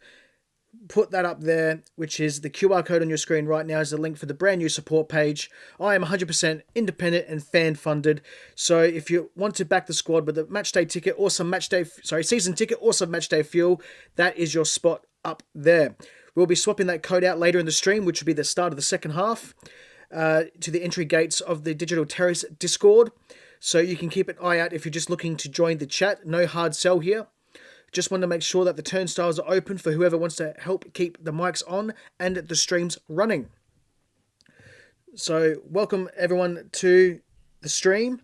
put that up there, which is the QR code on your screen right now is the link for the brand new support page. I am 100% independent and fan funded, so if you want to back the squad with a matchday ticket or some season ticket or some matchday fuel, that is your spot up there. We'll be swapping that code out later in the stream, which will be the start of the second half, to the entry gates of the Digital Terrace Discord. So you can keep an eye out if you're just looking to join the chat. No hard sell here. Just want to make sure that the turnstiles are open for whoever wants to help keep the mics on and the streams running. So welcome everyone to the stream.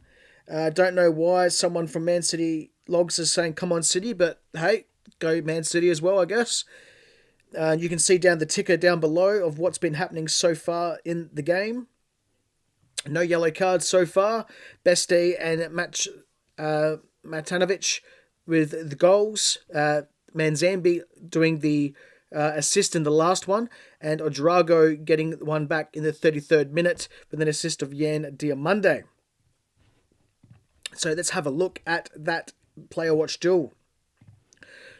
Don't know why someone from Man City Logs is saying come on City, but hey, go Man City as well, I guess. You can see down the ticker down below of what's been happening so far in the game. No yellow cards so far. Besti and Matanovic with the goals. Manzambi doing the assist in the last one. And Odrago getting one back in the 33rd minute with an assist of Yan Diamande. So let's have a look at that player watch duel.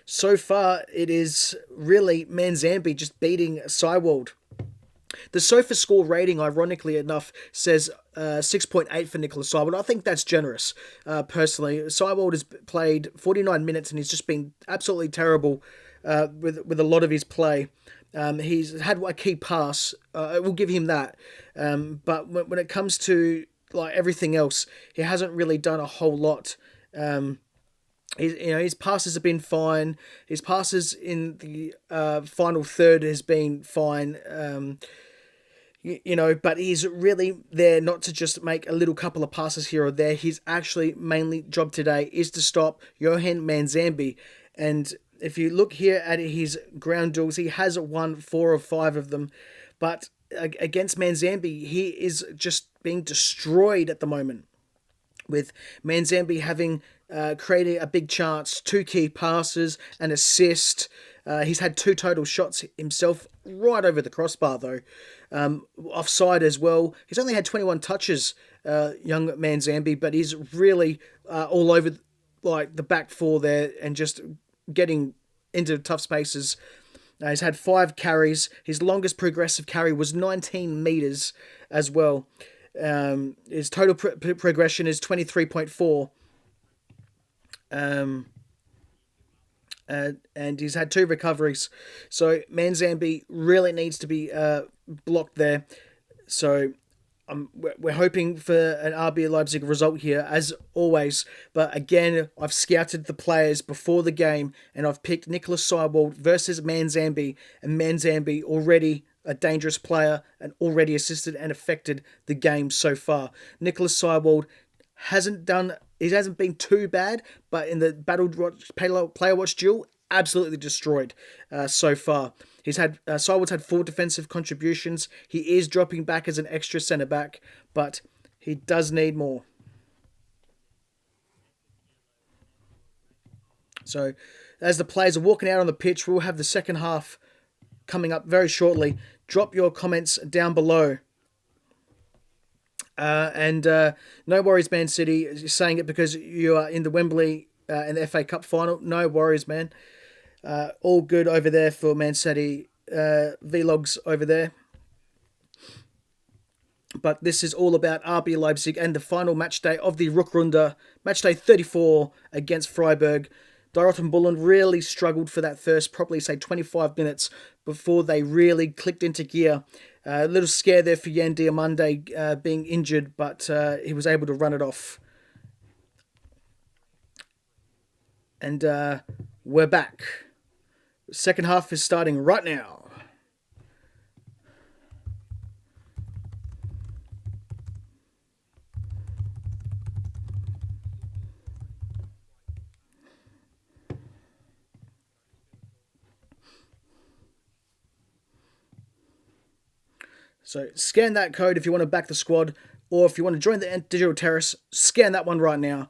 So far, it is really Manzambi just beating Seiwald. The Sofascore rating, ironically enough, says 6.8 for Nicolas Seiwald. I think that's generous, personally. Seiwald has played 49 minutes and he's just been absolutely terrible with a lot of his play. He's had a key pass. We'll give him that. But when it comes to like everything else, he hasn't really done a whole lot. His passes have been fine. His passes in the final third has been fine. But he's really there not to just make a little couple of passes here or there. His actually mainly job today is to stop Johan Manzambi. And if you look here at his ground duels, he has won 4 of 5 of them. But against Manzambi, he is just being destroyed at the moment. With Manzambi having created a big chance, 2 key passes, an assist. He's had 2 total shots himself right over the crossbar though. Offside as well. He's only had 21 touches, young Manzambi, but he's really all over like the back 4 there and just getting into tough spaces. He's had 5 carries. His longest progressive carry was 19 meters as well. His total progression is 23.4. And he's had 2 recoveries. So Manzambi really needs to be blocked there. So we're hoping for an RB Leipzig result here, as always. But again, I've scouted the players before the game, and I've picked Nicolas Seiwald versus Manzambi, and Manzambi already a dangerous player and already assisted and affected the game so far. Nicolas Seiwald hasn't been too bad, but in the player watch duel, absolutely destroyed so far. Seiwald's had 4 defensive contributions. He is dropping back as an extra centre back, but he does need more. So as the players are walking out on the pitch, we'll have the second half coming up very shortly. Drop your comments down below. No worries, Man City. You're saying it because you are in the Wembley and the FA Cup final. No worries, man. All good over there for Man City vlogs over there. But this is all about RB Leipzig and the final match day of the Rückrunde. Match day 34 against Freiburg. Die Roten Bullen really struggled for that first, probably say 25 minutes before they really clicked into gear. A little scare there for Yan Diamande being injured, but he was able to run it off. And we're back. Second half is starting right now. So scan that code if you want to back the squad, or if you want to join the Digital Terrace, scan that one right now.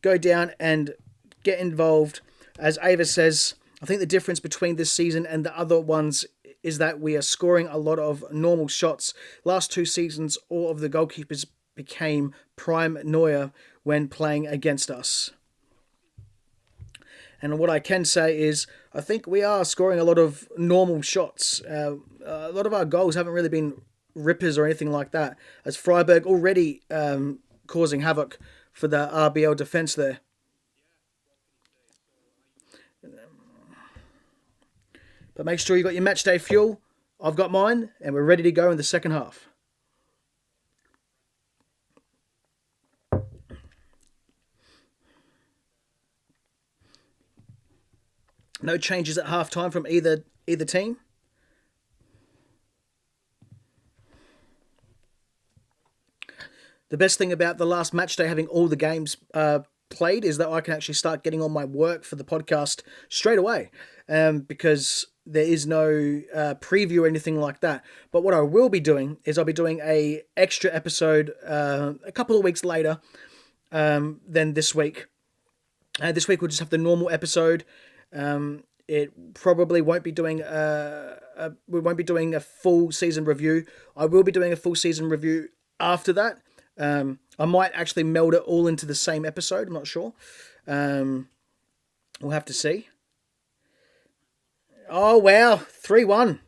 Go down and get involved. As Ava says, I think the difference between this season and the other ones is that we are scoring a lot of normal shots. Last 2 seasons, all of the goalkeepers became prime Neuer when playing against us. And what I can say is, I think we are scoring a lot of normal shots. A lot of our goals haven't really been rippers or anything like that, as Freiburg already causing havoc for the RBL defence there. But make sure you got your matchday fuel. I've got mine, and we're ready to go in the second half. No changes at half-time from either team. The best thing about the last match day having all the games played is that I can actually start getting on my work for the podcast straight away, because there is no preview or anything like that. But what I will be doing is I'll be doing a extra episode a couple of weeks later than this week. This week we'll just have the normal episode. It probably won't be doing we won't be doing a full season review. I will be doing a full season review after that. I might actually meld it all into the same episode. I'm not sure. We'll have to see. Oh, wow. 3-1.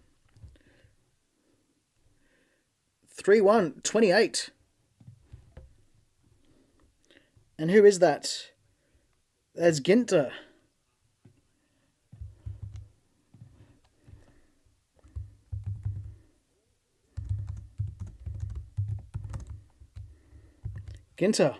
3-1. 28. And who is that? That's Ginter. Ginter.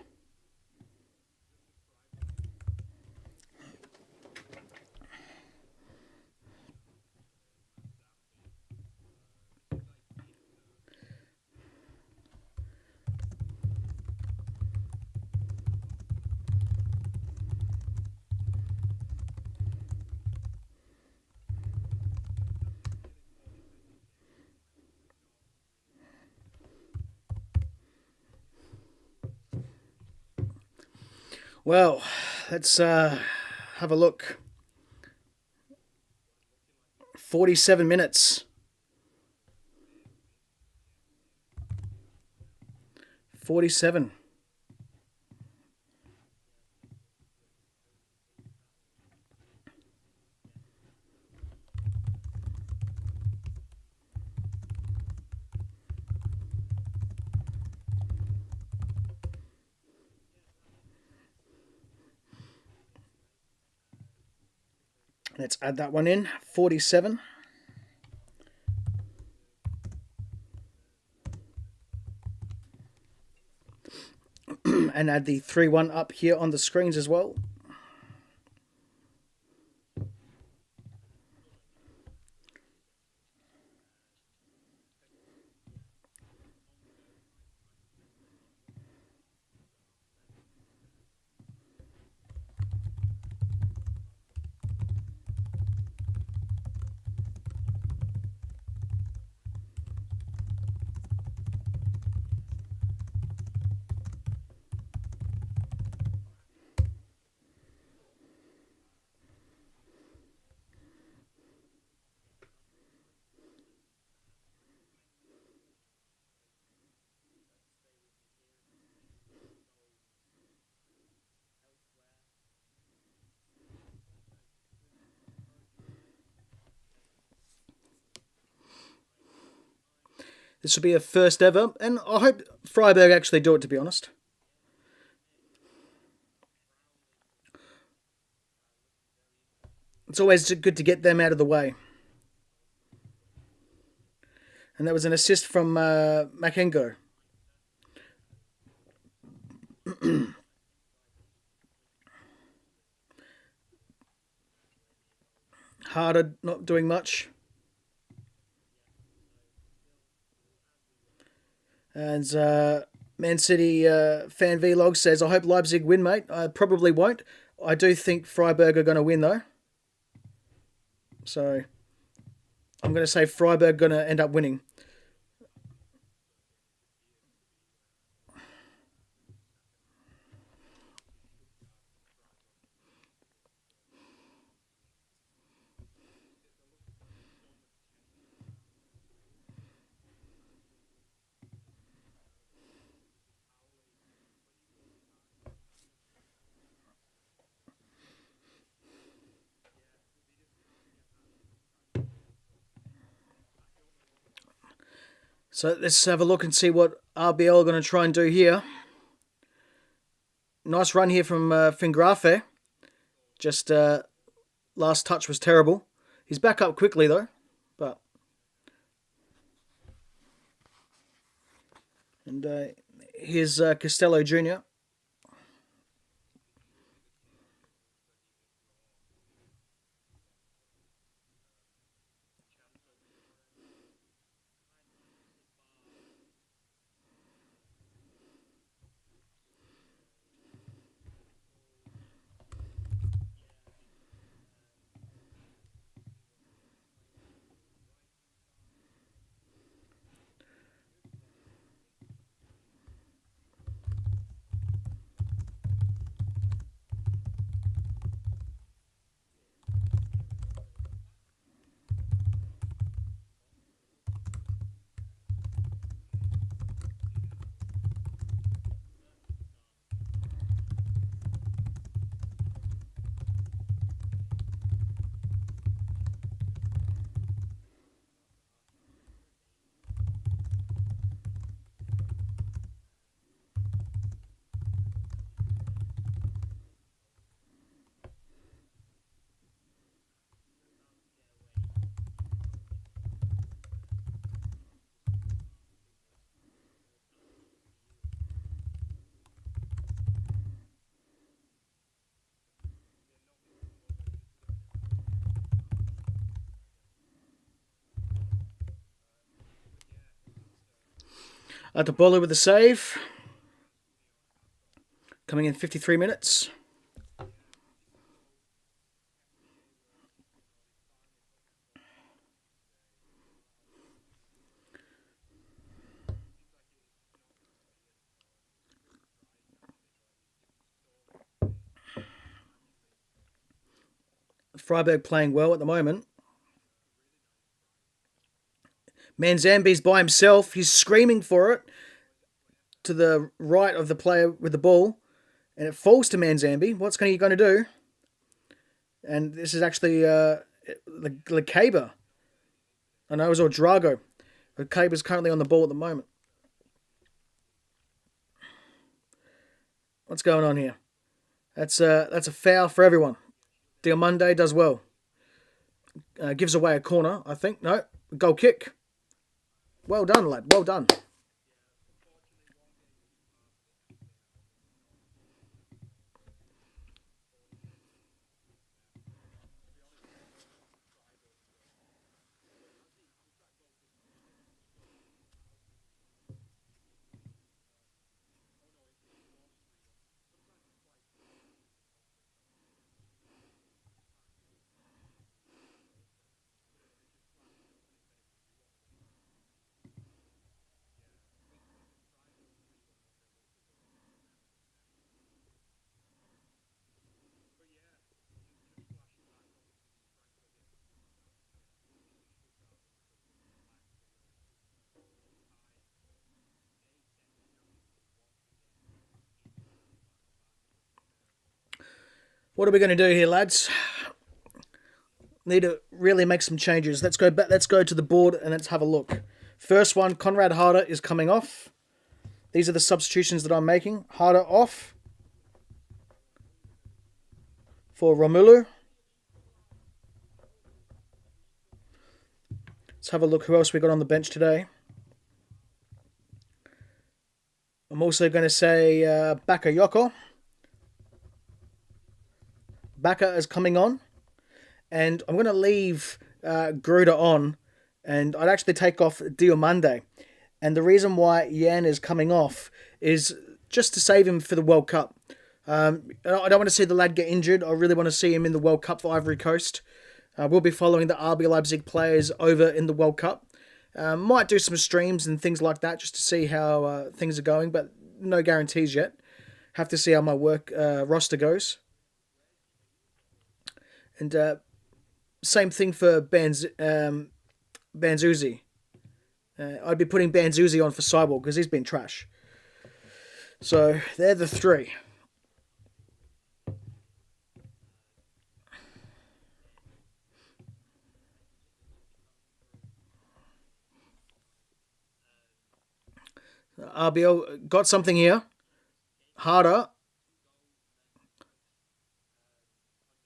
Well, let's have a look. 47 minutes. 47. Let's add that one in. 47. And add the 3-1 up here on the screens as well. This will be a first ever, and I hope Freiburg actually do it, to be honest. It's always good to get them out of the way. And that was an assist from Makengo. Harder, not doing much. And Man City fan vlog says, I hope Leipzig win, mate. I probably won't. I do think Freiburg are going to win, though. So I'm going to say Freiburg going to end up winning. So let's have a look and see what RBL are going to try and do here. Nice run here from Fingrafe. Just last touch was terrible. He's back up quickly though. But and here's Costello Jr. At the bowler with the save. Coming in 53 minutes. Freiburg playing well at the moment. Manzambi's by himself. He's screaming for it to the right of the player with the ball. And it falls to Manzambi. What's he going to do? And this is actually Lecaba. I know it was all Drago. Lecaba's currently on the ball at the moment. What's going on here? That's a foul for everyone. Diomande does well. Gives away a corner, I think. No, goal kick. Well done, lad. Well done. What are we going to do here, lads? Need to really make some changes. Let's go back. Let's go to the board and let's have a look. First one, Conrad Harder is coming off. These are the substitutions that I'm making. Harder off for Romelu. Let's have a look who else we got on the bench today. I'm also going to say Bakayoko. Baka is coming on. And I'm going to leave Gruda on. And I'd actually take off Diomande. And the reason why Yan is coming off is just to save him for the World Cup. I don't want to see the lad get injured. I really want to see him in the World Cup for Ivory Coast. We'll be following the RB Leipzig players over in the World Cup. Might do some streams and things like that just to see how things are going, but no guarantees yet. Have to see how my work roster goes. And same thing for Banzuzi. I'd be putting Banzuzi on for Seiwald because he's been trash. So they're the three. RBL got something here. Harder.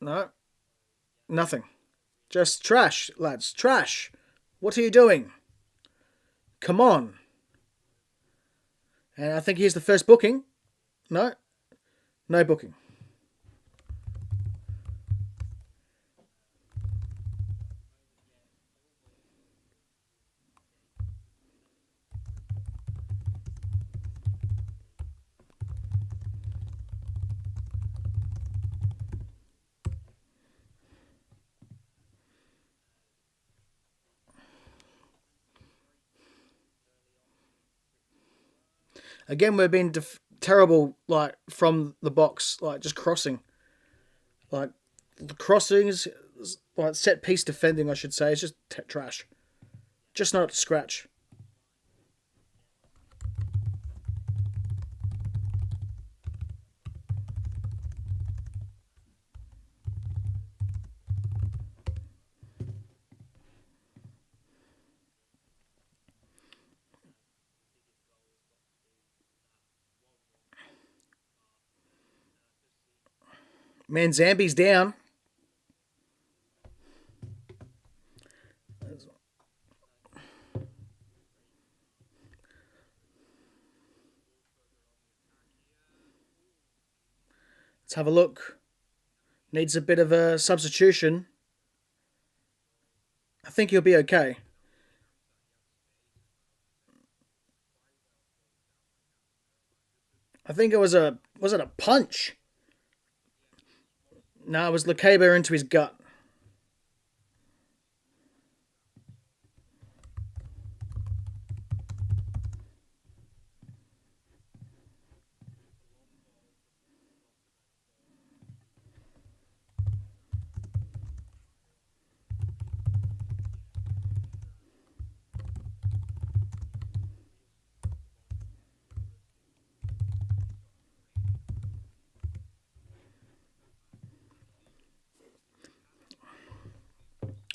No. Nothing. Just trash, lads. Trash. What are you doing? Come on. And I think here's the first booking. No. No booking. Again, we've been terrible, like, from the box, like, just crossing. Like, the crossings, like, set piece defending, I should say, is just trash. Just not scratch. Manzambi's down. Let's have a look. Needs a bit of a substitution. I think he'll be okay. I think it was it a punch? No, it was Lekeba into his gut.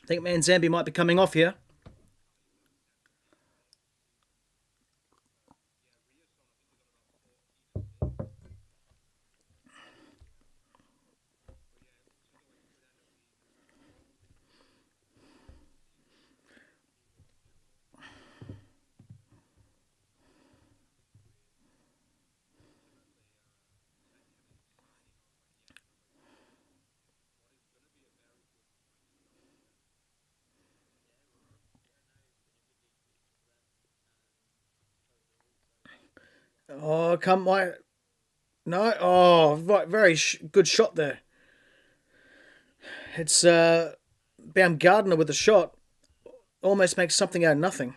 I think Manzambi might be coming off here. Oh, come on. No. Oh, right, very good shot there. It's Baumgartner with the shot. Almost makes something out of nothing.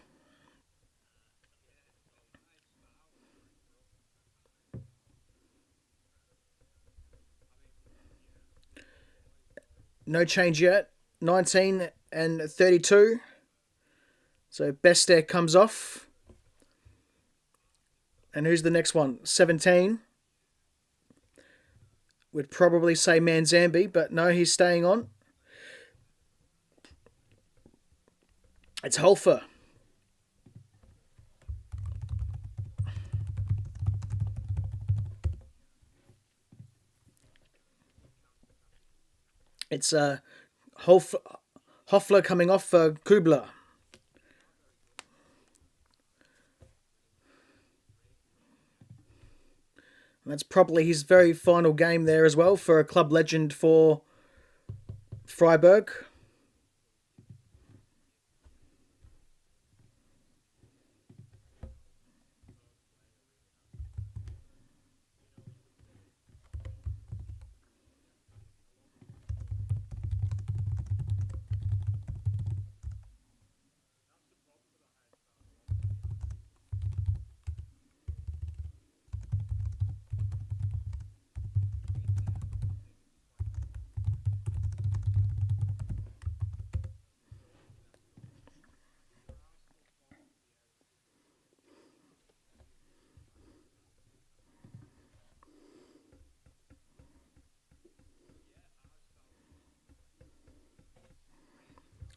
No change yet. 19 and 32. So Bester comes off. And who's the next one? 17. We'd probably say Manzambi, but no, he's staying on. It's Holfer. It's Hoffler coming off for Kubler. And that's probably his very final game there as well for a club legend for Freiburg.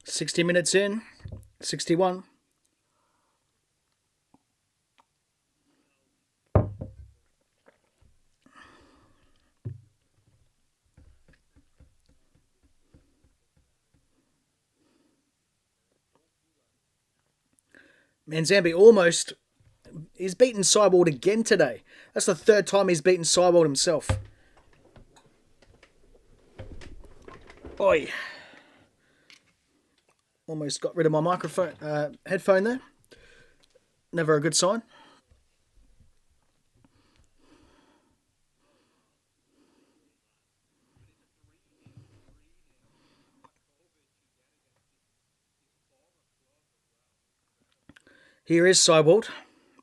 $60 minutes in, 61. Manzambi almost... He's beaten Seiwald again today. That's the third time he's beaten Seiwald himself. Oi. Almost got rid of my microphone, headphone there. Never a good sign. Here is Seiwald.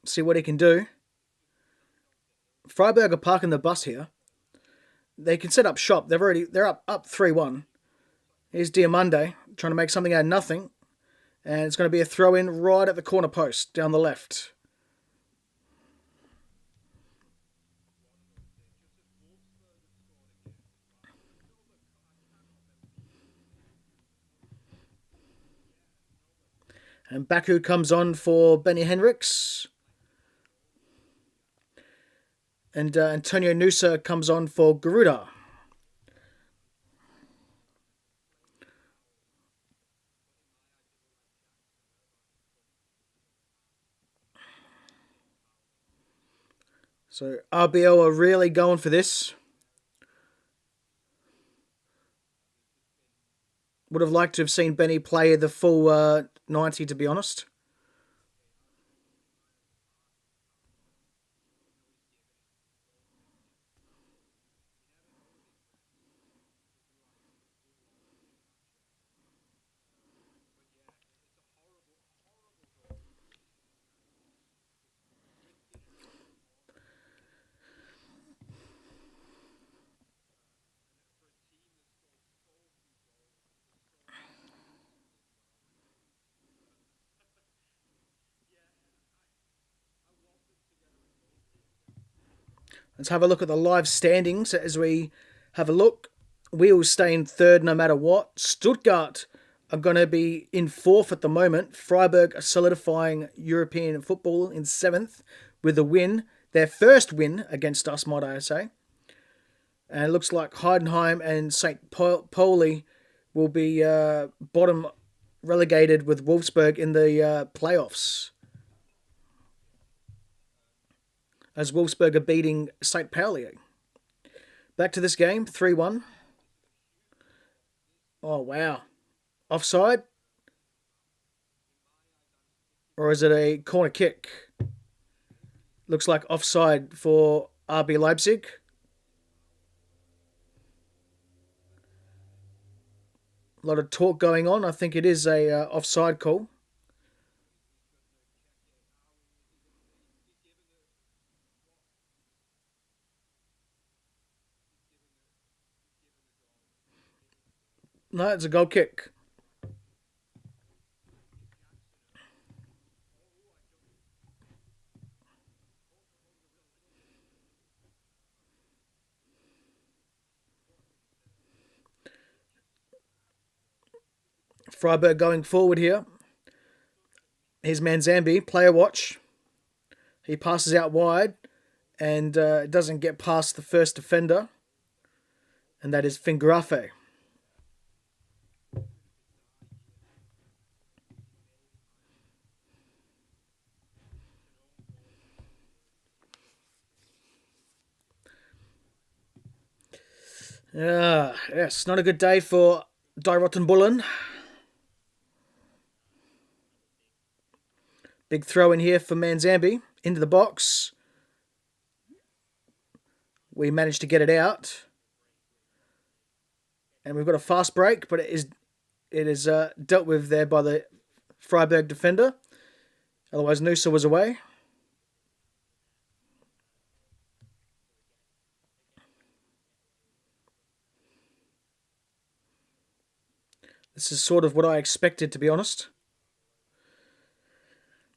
See what he can do. Freiburg are parking the bus here. They can set up shop. They're up 3-1. Here's Diamande trying to make something out of nothing. And it's going to be a throw in right at the corner post down the left. And Baku comes on for Benny Henriks. And Antonio Nusa comes on for Garuda. So RBL are really going for this. Would have liked to have seen Benny play the full 90, to be honest. Let's have a look at the live standings as we have a look. We will stay in third no matter what. Stuttgart are going to be in fourth at the moment. Freiburg are solidifying European football in seventh with a win. Their first win against us, might I say. And it looks like Heidenheim and St. Pauli will be bottom relegated with Wolfsburg in the playoffs. As Wolfsburg are beating St. Pauli. Back to this game, 3-1. Oh, wow. Offside? Or is it a corner kick? Looks like offside for RB Leipzig. A lot of talk going on. I think it is a offside call. No, it's a goal kick. Freiburg going forward here. Here's Manzambi, player watch. He passes out wide and doesn't get past the first defender. And that is Fingrafe. Yes, not a good day for Die Roten Bullen. Big throw in here for Manzambi into the box. We managed to get it out. And we've got a fast break, but it is dealt with there by the Freiburg defender. Otherwise, Nusa was away. This is sort of what I expected, to be honest.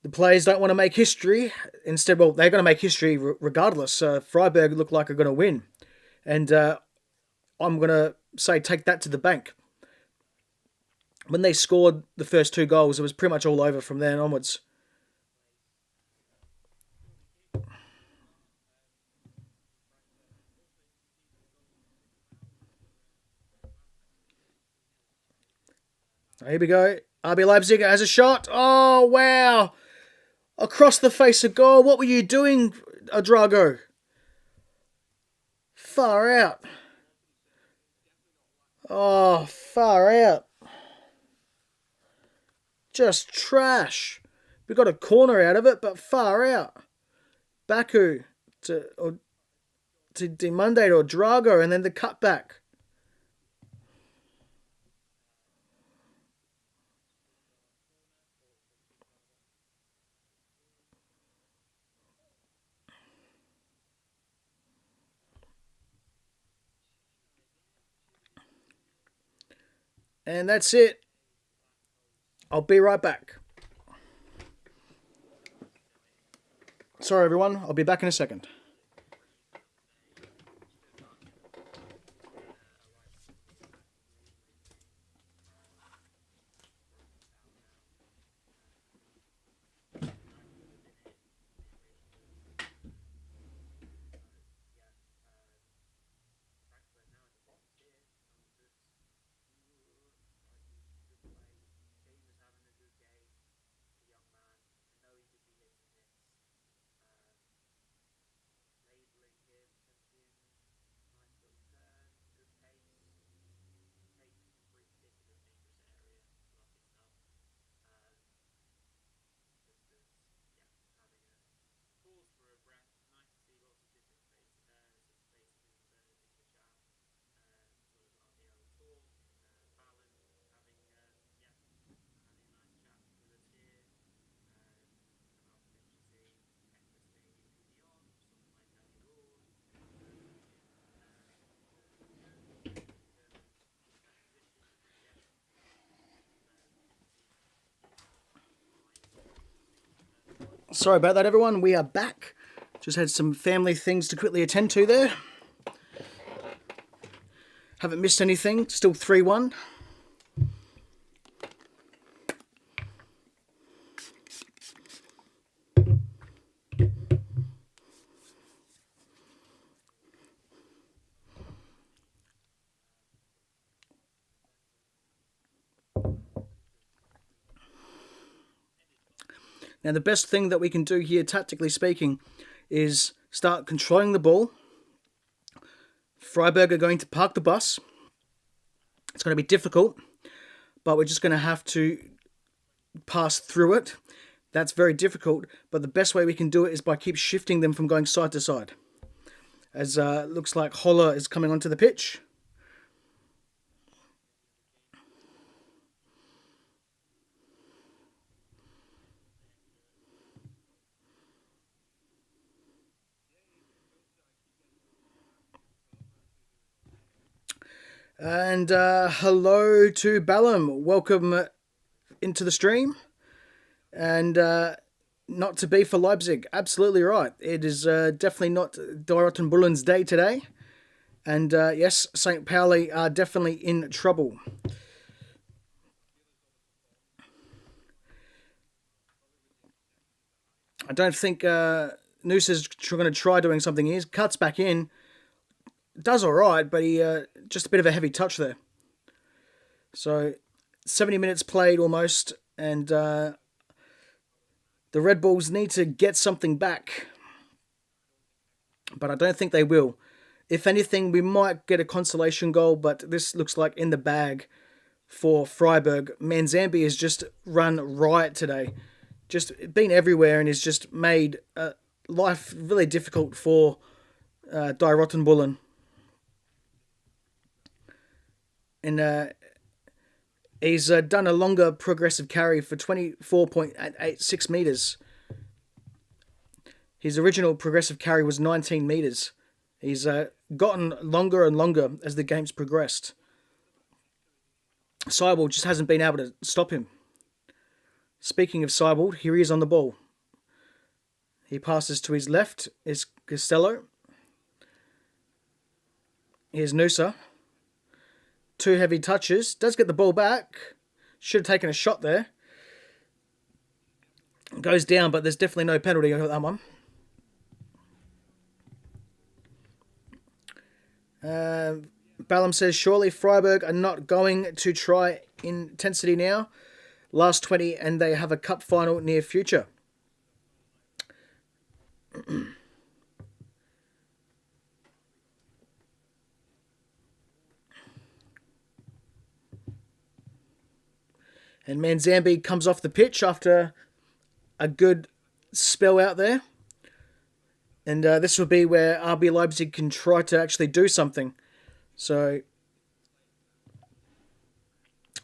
The players don't want to make history. Instead, well, they're going to make history regardless. Freiburg look like are going to win. And I'm going to say take that to the bank. When they scored the first two goals, it was pretty much all over from then onwards. Here we go. RB Leipzig has a shot. Oh, wow. Across the face of goal. What were you doing, Drago? Far out. Oh, far out. Just trash. We got a corner out of it, but far out. Baku to Monday or Drago, and then the cutback. And that's it. I'll be right back. Sorry, everyone. I'll be back in a second. Sorry about that, everyone. We are back. Just had some family things to quickly attend to there. Haven't missed anything. Still 3-1. Now, the best thing that we can do here, tactically speaking, is start controlling the ball. Freiburg are going to park the bus. It's going to be difficult, but we're just going to have to pass through it. That's very difficult, but the best way we can do it is by keep shifting them from going side to side. As looks like Holler is coming onto the pitch. And hello to Ballum. Welcome into the stream. And not to be for Leipzig. Absolutely right. It is definitely not Die Roten Bullen's day today. And yes, St. Pauli are definitely in trouble. I don't think Noose is going to try doing something here. Cuts back in. Does all right, but he just a bit of a heavy touch there. So 70 minutes played almost, and the Red Bulls need to get something back, but I don't think they will. If anything, we might get a consolation goal, but this looks like in the bag for Freiburg. Manzambi has just run riot today, just been everywhere, and has just made life really difficult for Die Roten Bullen. And he's done a longer progressive carry for 24.86 metres. His original progressive carry was 19 metres. He's gotten longer and longer as the game's progressed. Seiwald just hasn't been able to stop him. Speaking of Seiwald, here he is on the ball. He passes to his left, is Costello. Here's Noosa. 2 heavy touches. Does get the ball back. Should have taken a shot there. Goes down, but there's definitely no penalty on that one. Ballum says, surely Freiburg are not going to try intensity now. Last 20 and they have a cup final near future. And Manzambi comes off the pitch after a good spell out there. And this will be where RB Leipzig can try to actually do something. So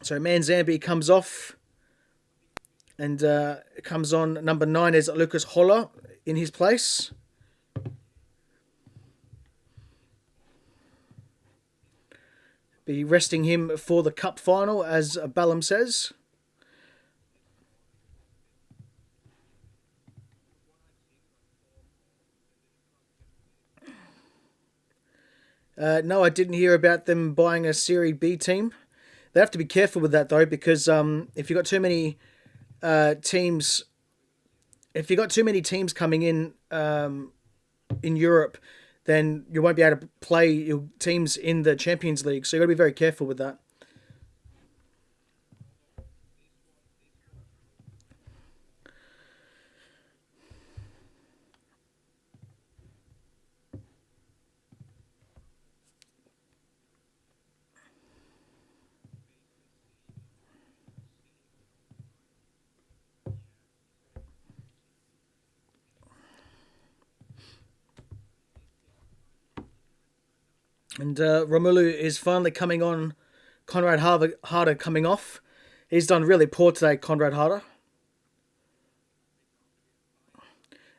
Manzambi comes off. And comes on. Number 9 is Lucas Holler in his place. Be resting him for the cup final, as Ballum says. No, I didn't hear about them buying a Serie B team. They have to be careful with that, though, because if you've got too many teams, coming in Europe, then you won't be able to play your teams in the Champions League. So you've got to be very careful with that. And Romelu is finally coming on. Conrad Harder coming off. He's done really poor today, Conrad Harder.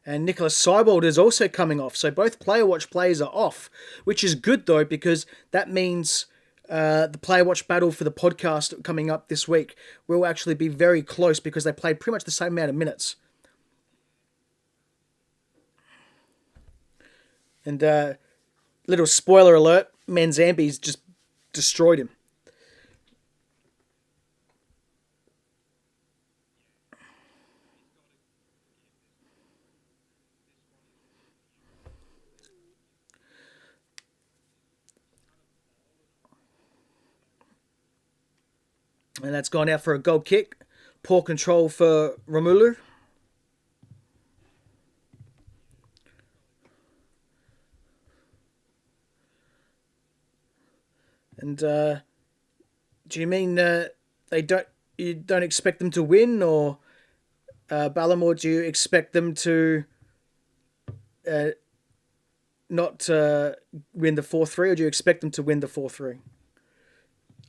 And Nicolas Seiwald is also coming off. So both Player Watch players are off, which is good, though, because that means the Player Watch battle for the podcast coming up this week will actually be very close because they played pretty much the same amount of minutes. And little spoiler alert, Manzambi's just destroyed him. And that's gone out for a goal kick. Poor control for Romelu. And do you mean you don't expect them to win, or Ballum, or do you expect them to not win the 4-3, or do you expect them to win the 4-3?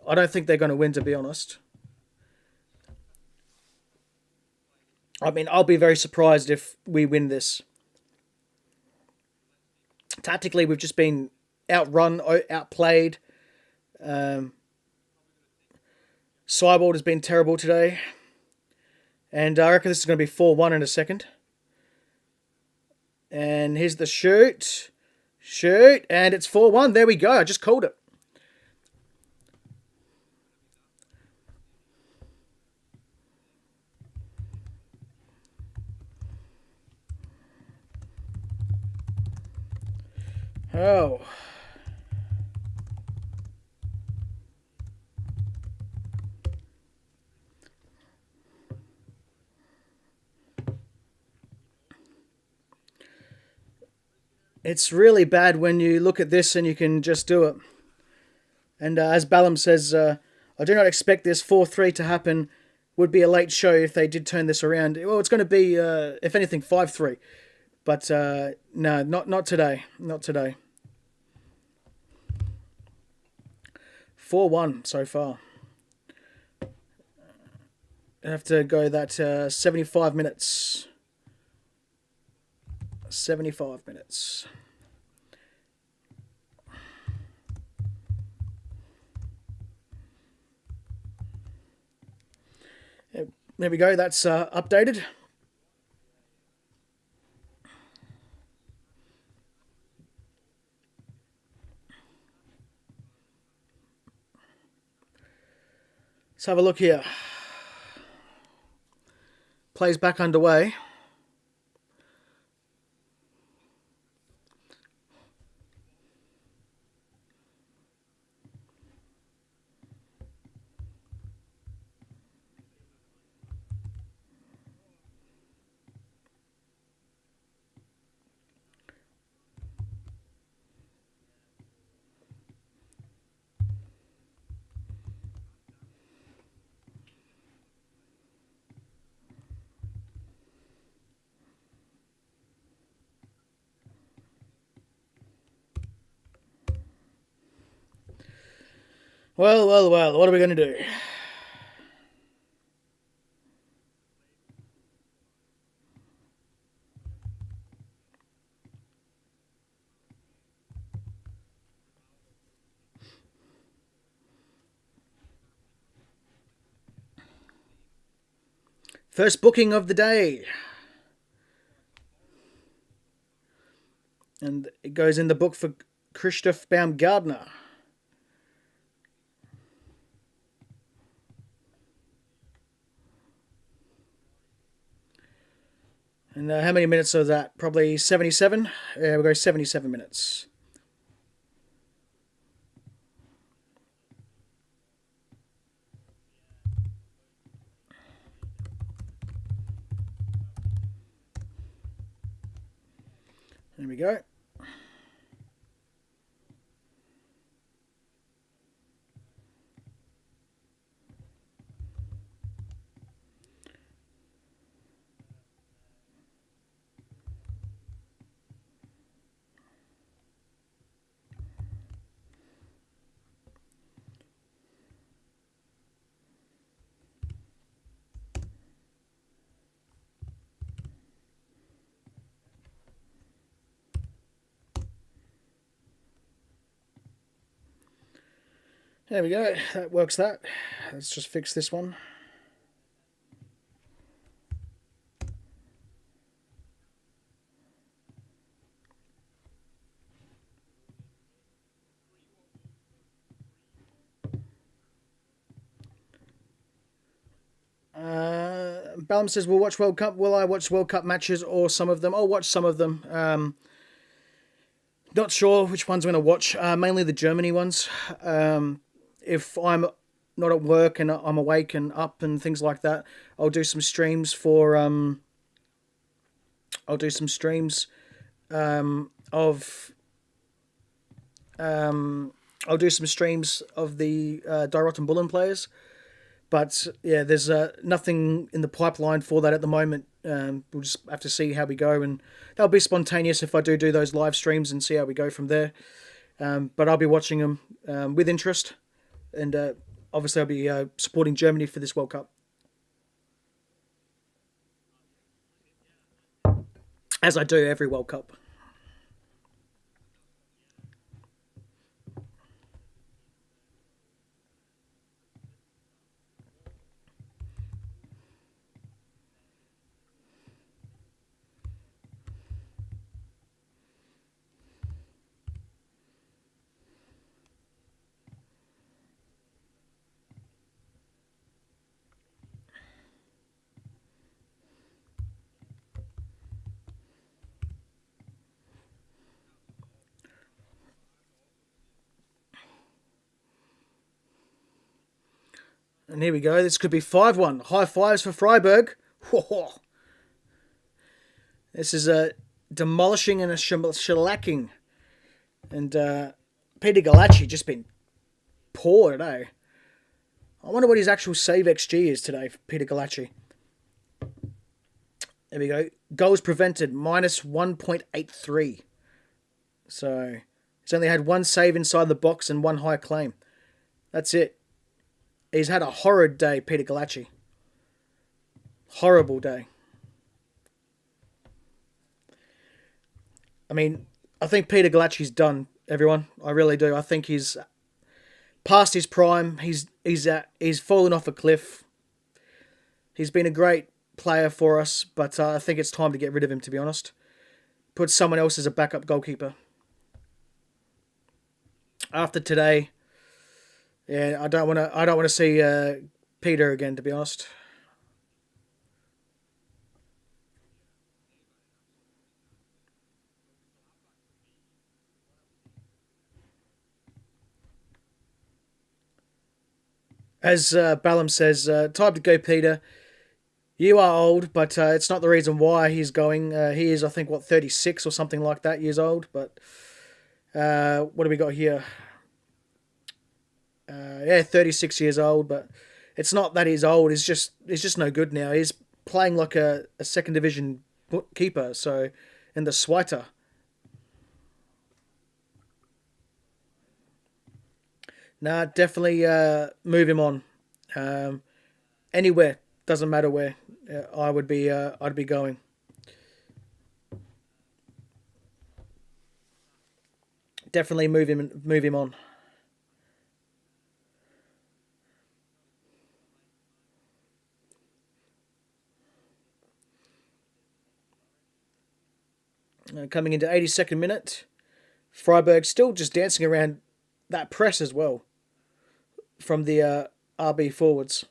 I don't think they're going to win, to be honest. I mean, I'll be very surprised if we win this. Tactically, we've just been outrun, outplayed. Seiwald has been terrible today. And I reckon this is going to be 4-1 in a second. And here's the shoot. Shoot. And it's 4-1. There we go. I just called it. Oh. It's really bad when you look at this and you can just do it. And as Ballum says, I do not expect this 4-3 to happen. Would be a late show if they did turn this around. Well, it's going to be, if anything, 5-3. But no, not today. Not today. 4-1 so far. I have to go that 75 minutes. 75 minutes. There we go. That's updated. Let's have a look here. Play's back underway. Well, well, well, what are we going to do? First booking of the day. And it goes in the book for Christoph Baumgardner. And how many minutes is that? Probably 77? Yeah, we'll go 77 minutes. There we go. There we go. That works that. Let's just fix this one. Ballum says, we'll watch World Cup. Will I watch World Cup matches or some of them? I'll watch some of them. Not sure which ones I'm going to watch. Mainly the Germany ones. If I'm not at work and I'm awake and up and things like that, I'll do some streams for... I'll do some streams of... I'll do some streams of the Die Roten Bullen players. But yeah, there's nothing in the pipeline for that at the moment. We'll just have to see how we go, and that'll be spontaneous if I do those live streams and see how we go from there. But I'll be watching them with interest, and obviously I'll be supporting Germany for this World Cup, as I do every World Cup. And here we go. This could be 5-1. High fives for Freiburg. This is a demolishing and a shellacking. And Peter Galacci just been poor today. I wonder what his actual save XG is today for Peter Galacci. There we go. Goals prevented, minus 1.83. So he's only had one save inside the box and one high claim. That's it. He's had a horrid day, Peter Galacci. Horrible day. I mean, I think Peter Galacci's done, everyone. I really do. I think he's past his prime. He's fallen off a cliff. He's been a great player for us, but I think it's time to get rid of him, to be honest. Put someone else as a backup goalkeeper. After today, yeah, I don't want to see Peter again, to be honest. As Ballum says, time to go, Peter. You are old, but it's not the reason why he's going. He is, I think, 36 or something like that years old. But what do we got here? 36 years old, but it's not that he's old. He's just no good now. He's playing like a second division keeper, so in the Zweite. Nah, definitely move him on. Um, Anywhere, doesn't matter where. I'd be going. Definitely move him on. Coming into 82nd minute, Freiburg still just dancing around that press as well from the RB forwards.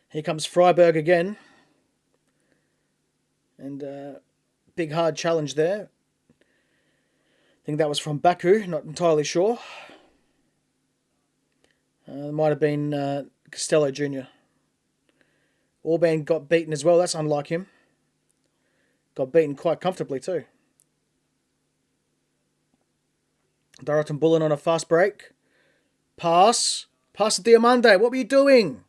Here comes Freiburg again, and big hard challenge there. I think that was from Baku, not entirely sure. It might have been Costello Jr. Orban got beaten as well, that's unlike him. Got beaten quite comfortably too. Die Roten Bullen on a fast break. Pass. Pass to Diamande, what were you doing?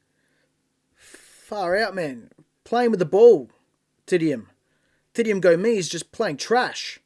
Far out, man. Playing with the ball, Tidium. Tidium Gomi is just playing trash.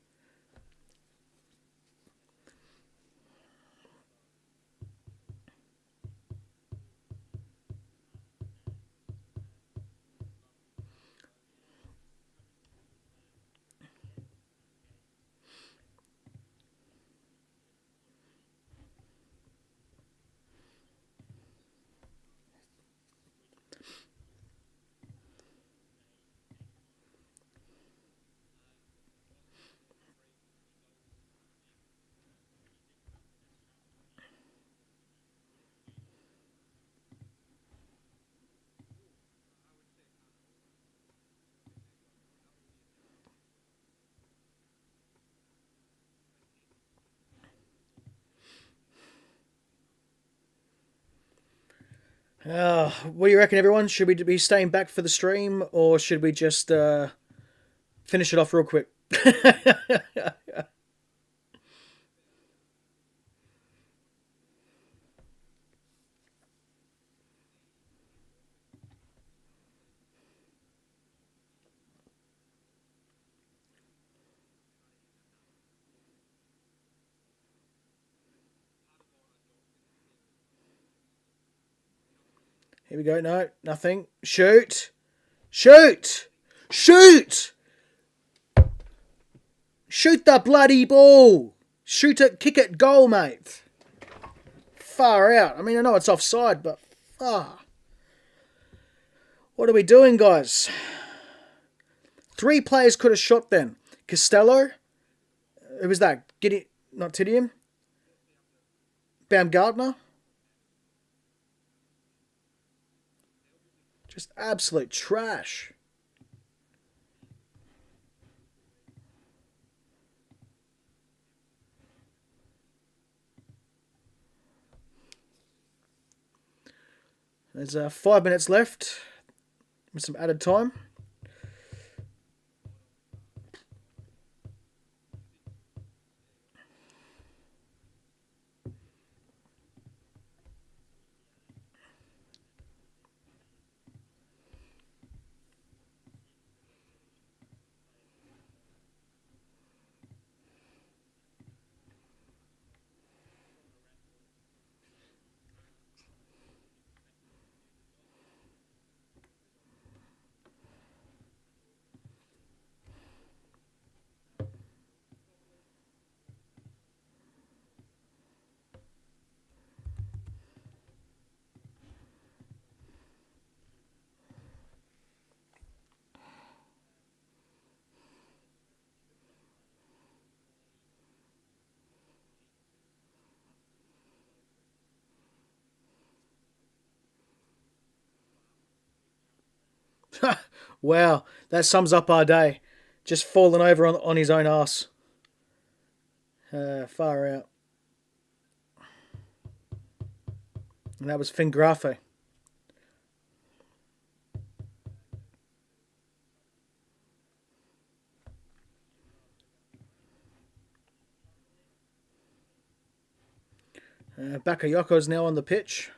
What do you reckon, everyone? Should we be staying back for the stream, or should we just finish it off real quick? Here we go. No, nothing. Shoot! Shoot! Shoot! Shoot the bloody ball! Shoot it, kick it, goal, mate. Far out. I mean, I know it's offside, but what are we doing, guys? 3 players could have shot then. Costello. Who was that? Giddy, not Tidium. Baumgartner. Just absolute trash. There's 5 minutes left with some added time. Wow, that sums up our day. Just falling over on his own ass. Far out. And that was Fingrafe. Bakayoko's now on the pitch.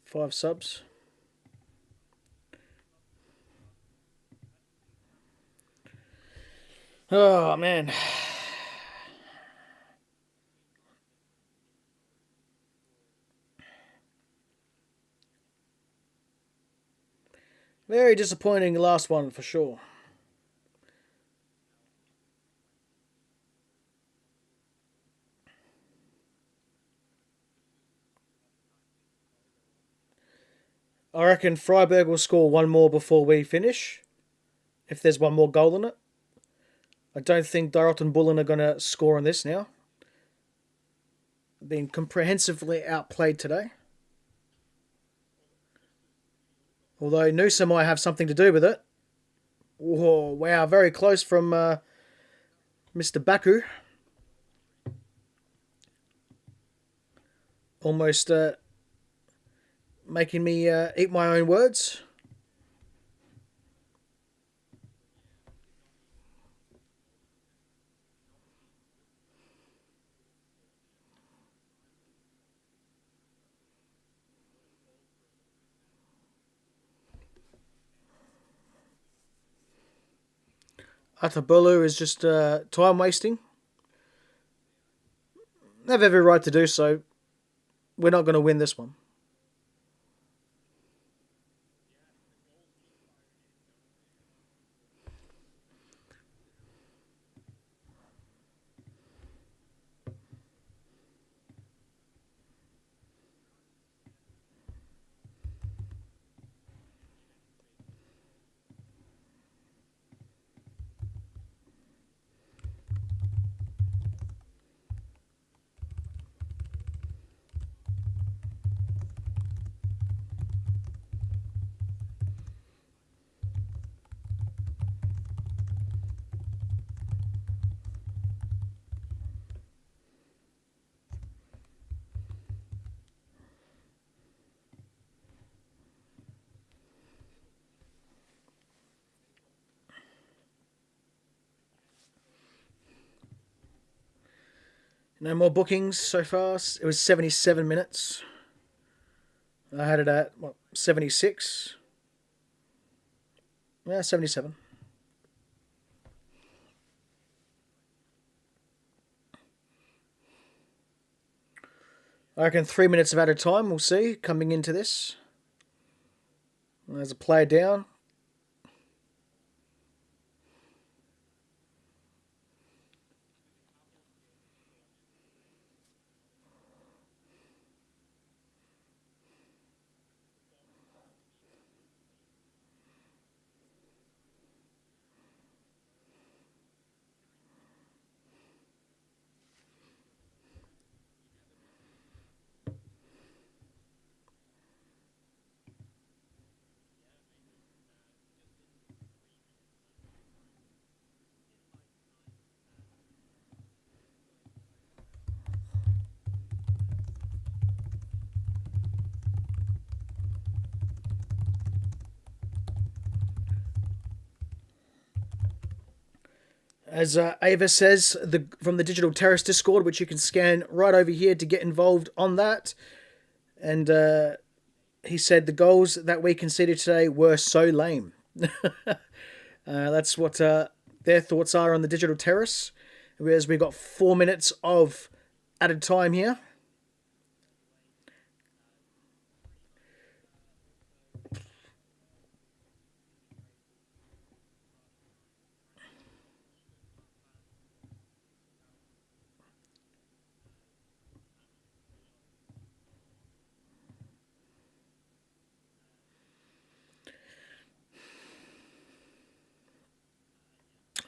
Five subs. Oh, man. Very disappointing last one for sure. I reckon Freiburg will score one more before we finish, if there's one more goal in it. I don't think Die Roten Bullen are going to score on this now. Being comprehensively outplayed today. Although Noosa might have something to do with it. Whoa, wow, very close from Mr. Baku. Almost making me eat my own words. Atabulu is just time wasting. They have every right to do so. We're not going to win this one. No more bookings so far. It was 77 minutes. I had it at, 76? Yeah, 77. I reckon 3 minutes of added time, we'll see, coming into this. There's a player down. As Ava says, from the Digital Terrace Discord, which you can scan right over here to get involved on that. And he said the goals that we conceded today were so lame. That's what their thoughts are on the Digital Terrace. Whereas we've got 4 minutes of added time here.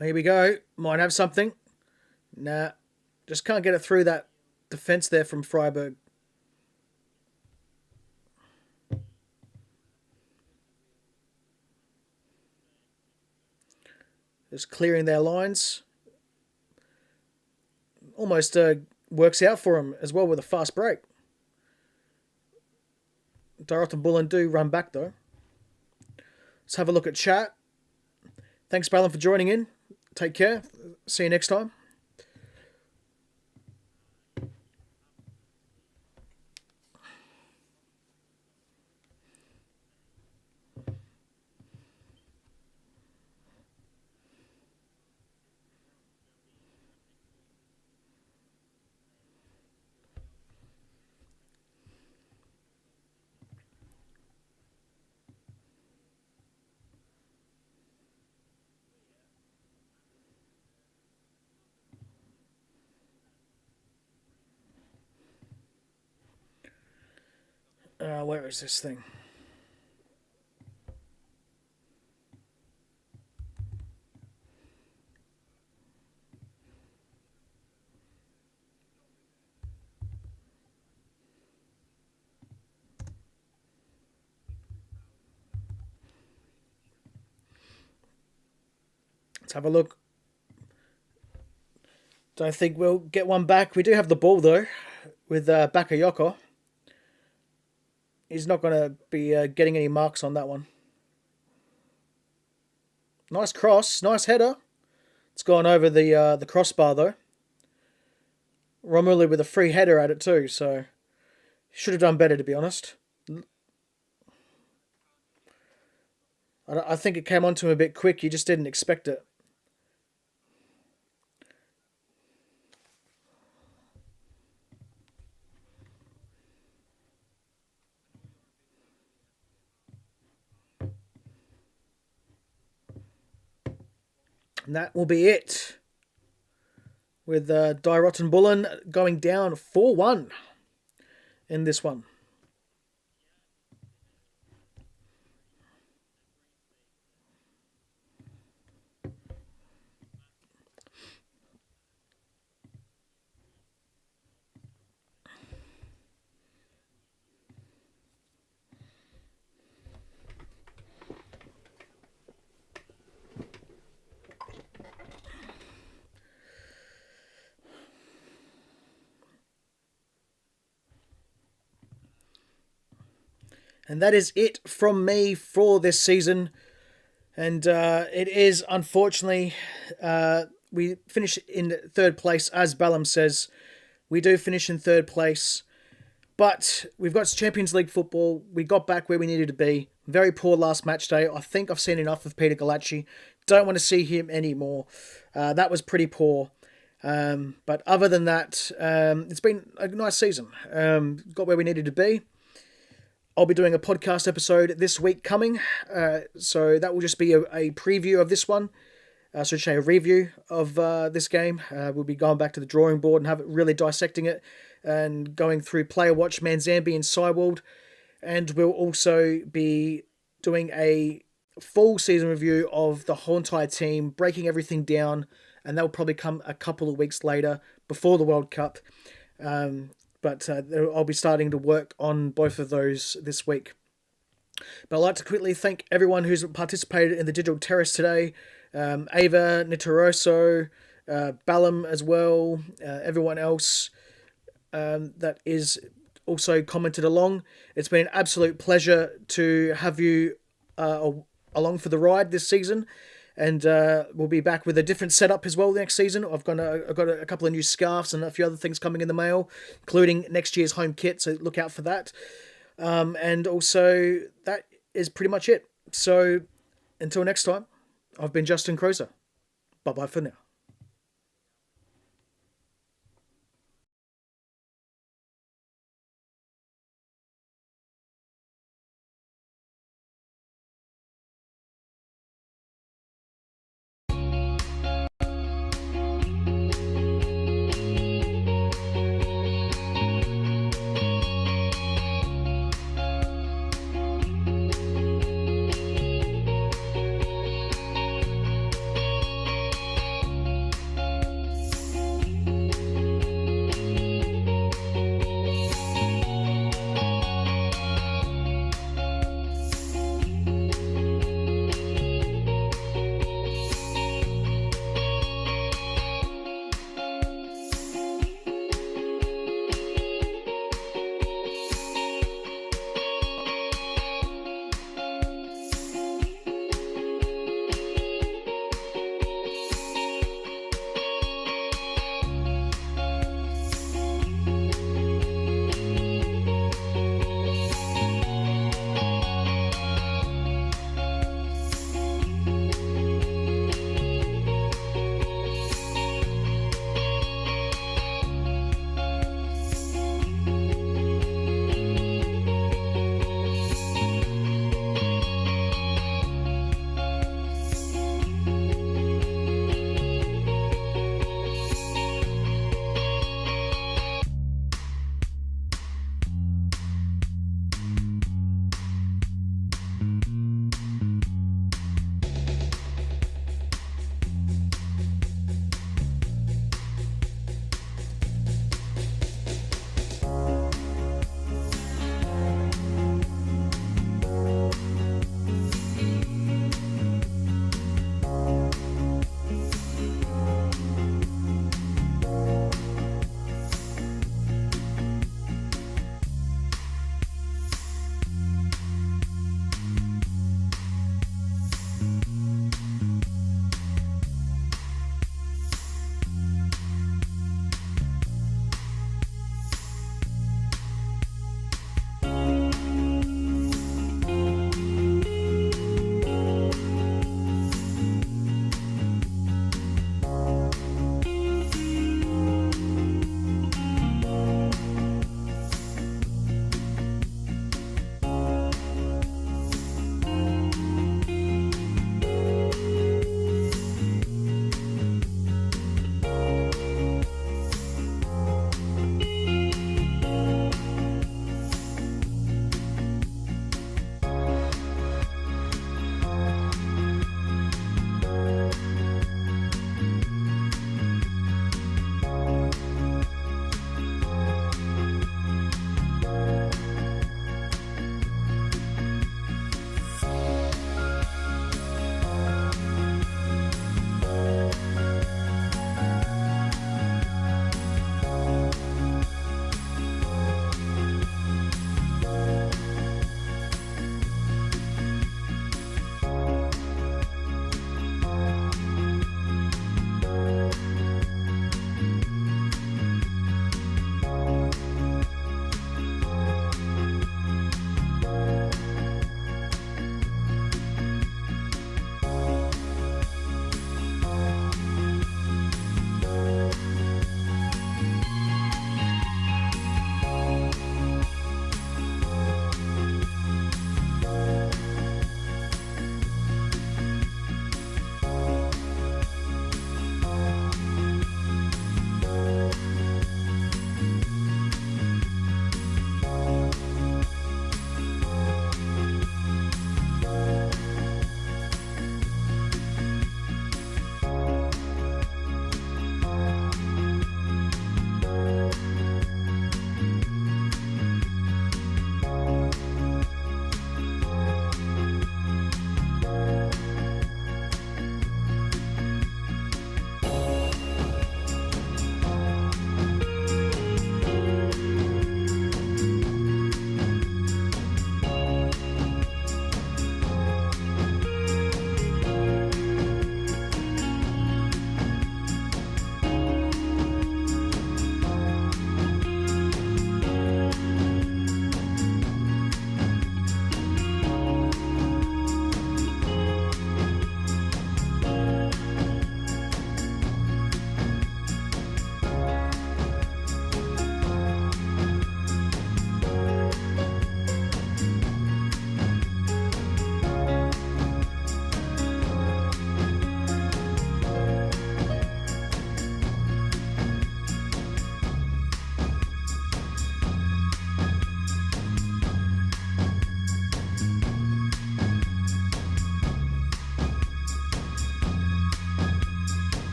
Here we go. Might have something. Nah. Just can't get it through that defence there from Freiburg. Just clearing their lines. Almost works out for him as well with a fast break. Die Roten Bullen do run back though. Let's have a look at chat. Thanks, Balin, for joining in. Take care. See you next time. Where is this thing? Let's have a look. Don't think we'll get one back. We do have the ball though, with Bakayoko. He's not going to be getting any marks on that one. Nice cross, nice header. It's gone over the crossbar though. Romelu with a free header at it too, so should have done better to be honest. I think it came onto him a bit quick. He just didn't expect it. And that will be it. With Die Roten Bullen going down 4-1 in this one. And that is it from me for this season. And it is, unfortunately, we finish in third place, as Balam says. We do finish in third place. But we've got Champions League football. We got back where we needed to be. Very poor last match day. I think I've seen enough of Peter Galacci. Don't want to see him anymore. That was pretty poor. But other than that, it's been a nice season. Got where we needed to be. I'll be doing a podcast episode this week coming, so that will just be a preview of this one. So to say a review of this game. We'll be going back to the drawing board and really dissecting it and going through player watch Manzambi and Seiwald. And we'll also be doing a full season review of the whole entire team, breaking everything down, and that will probably come a couple of weeks later before the World Cup. But I'll be starting to work on both of those this week. But I'd like to quickly thank everyone who's participated in the digital terrace today. Ava, Nitoroso, Balam as well, everyone else that is also commented along. It's been an absolute pleasure to have you along for the ride this season. And we'll be back with a different setup as well next season. I've got a couple of new scarves and a few other things coming in the mail, including next year's home kit, so look out for that. And also, that is pretty much it. So, until next time, I've been Justin Crozer. Bye-bye for now.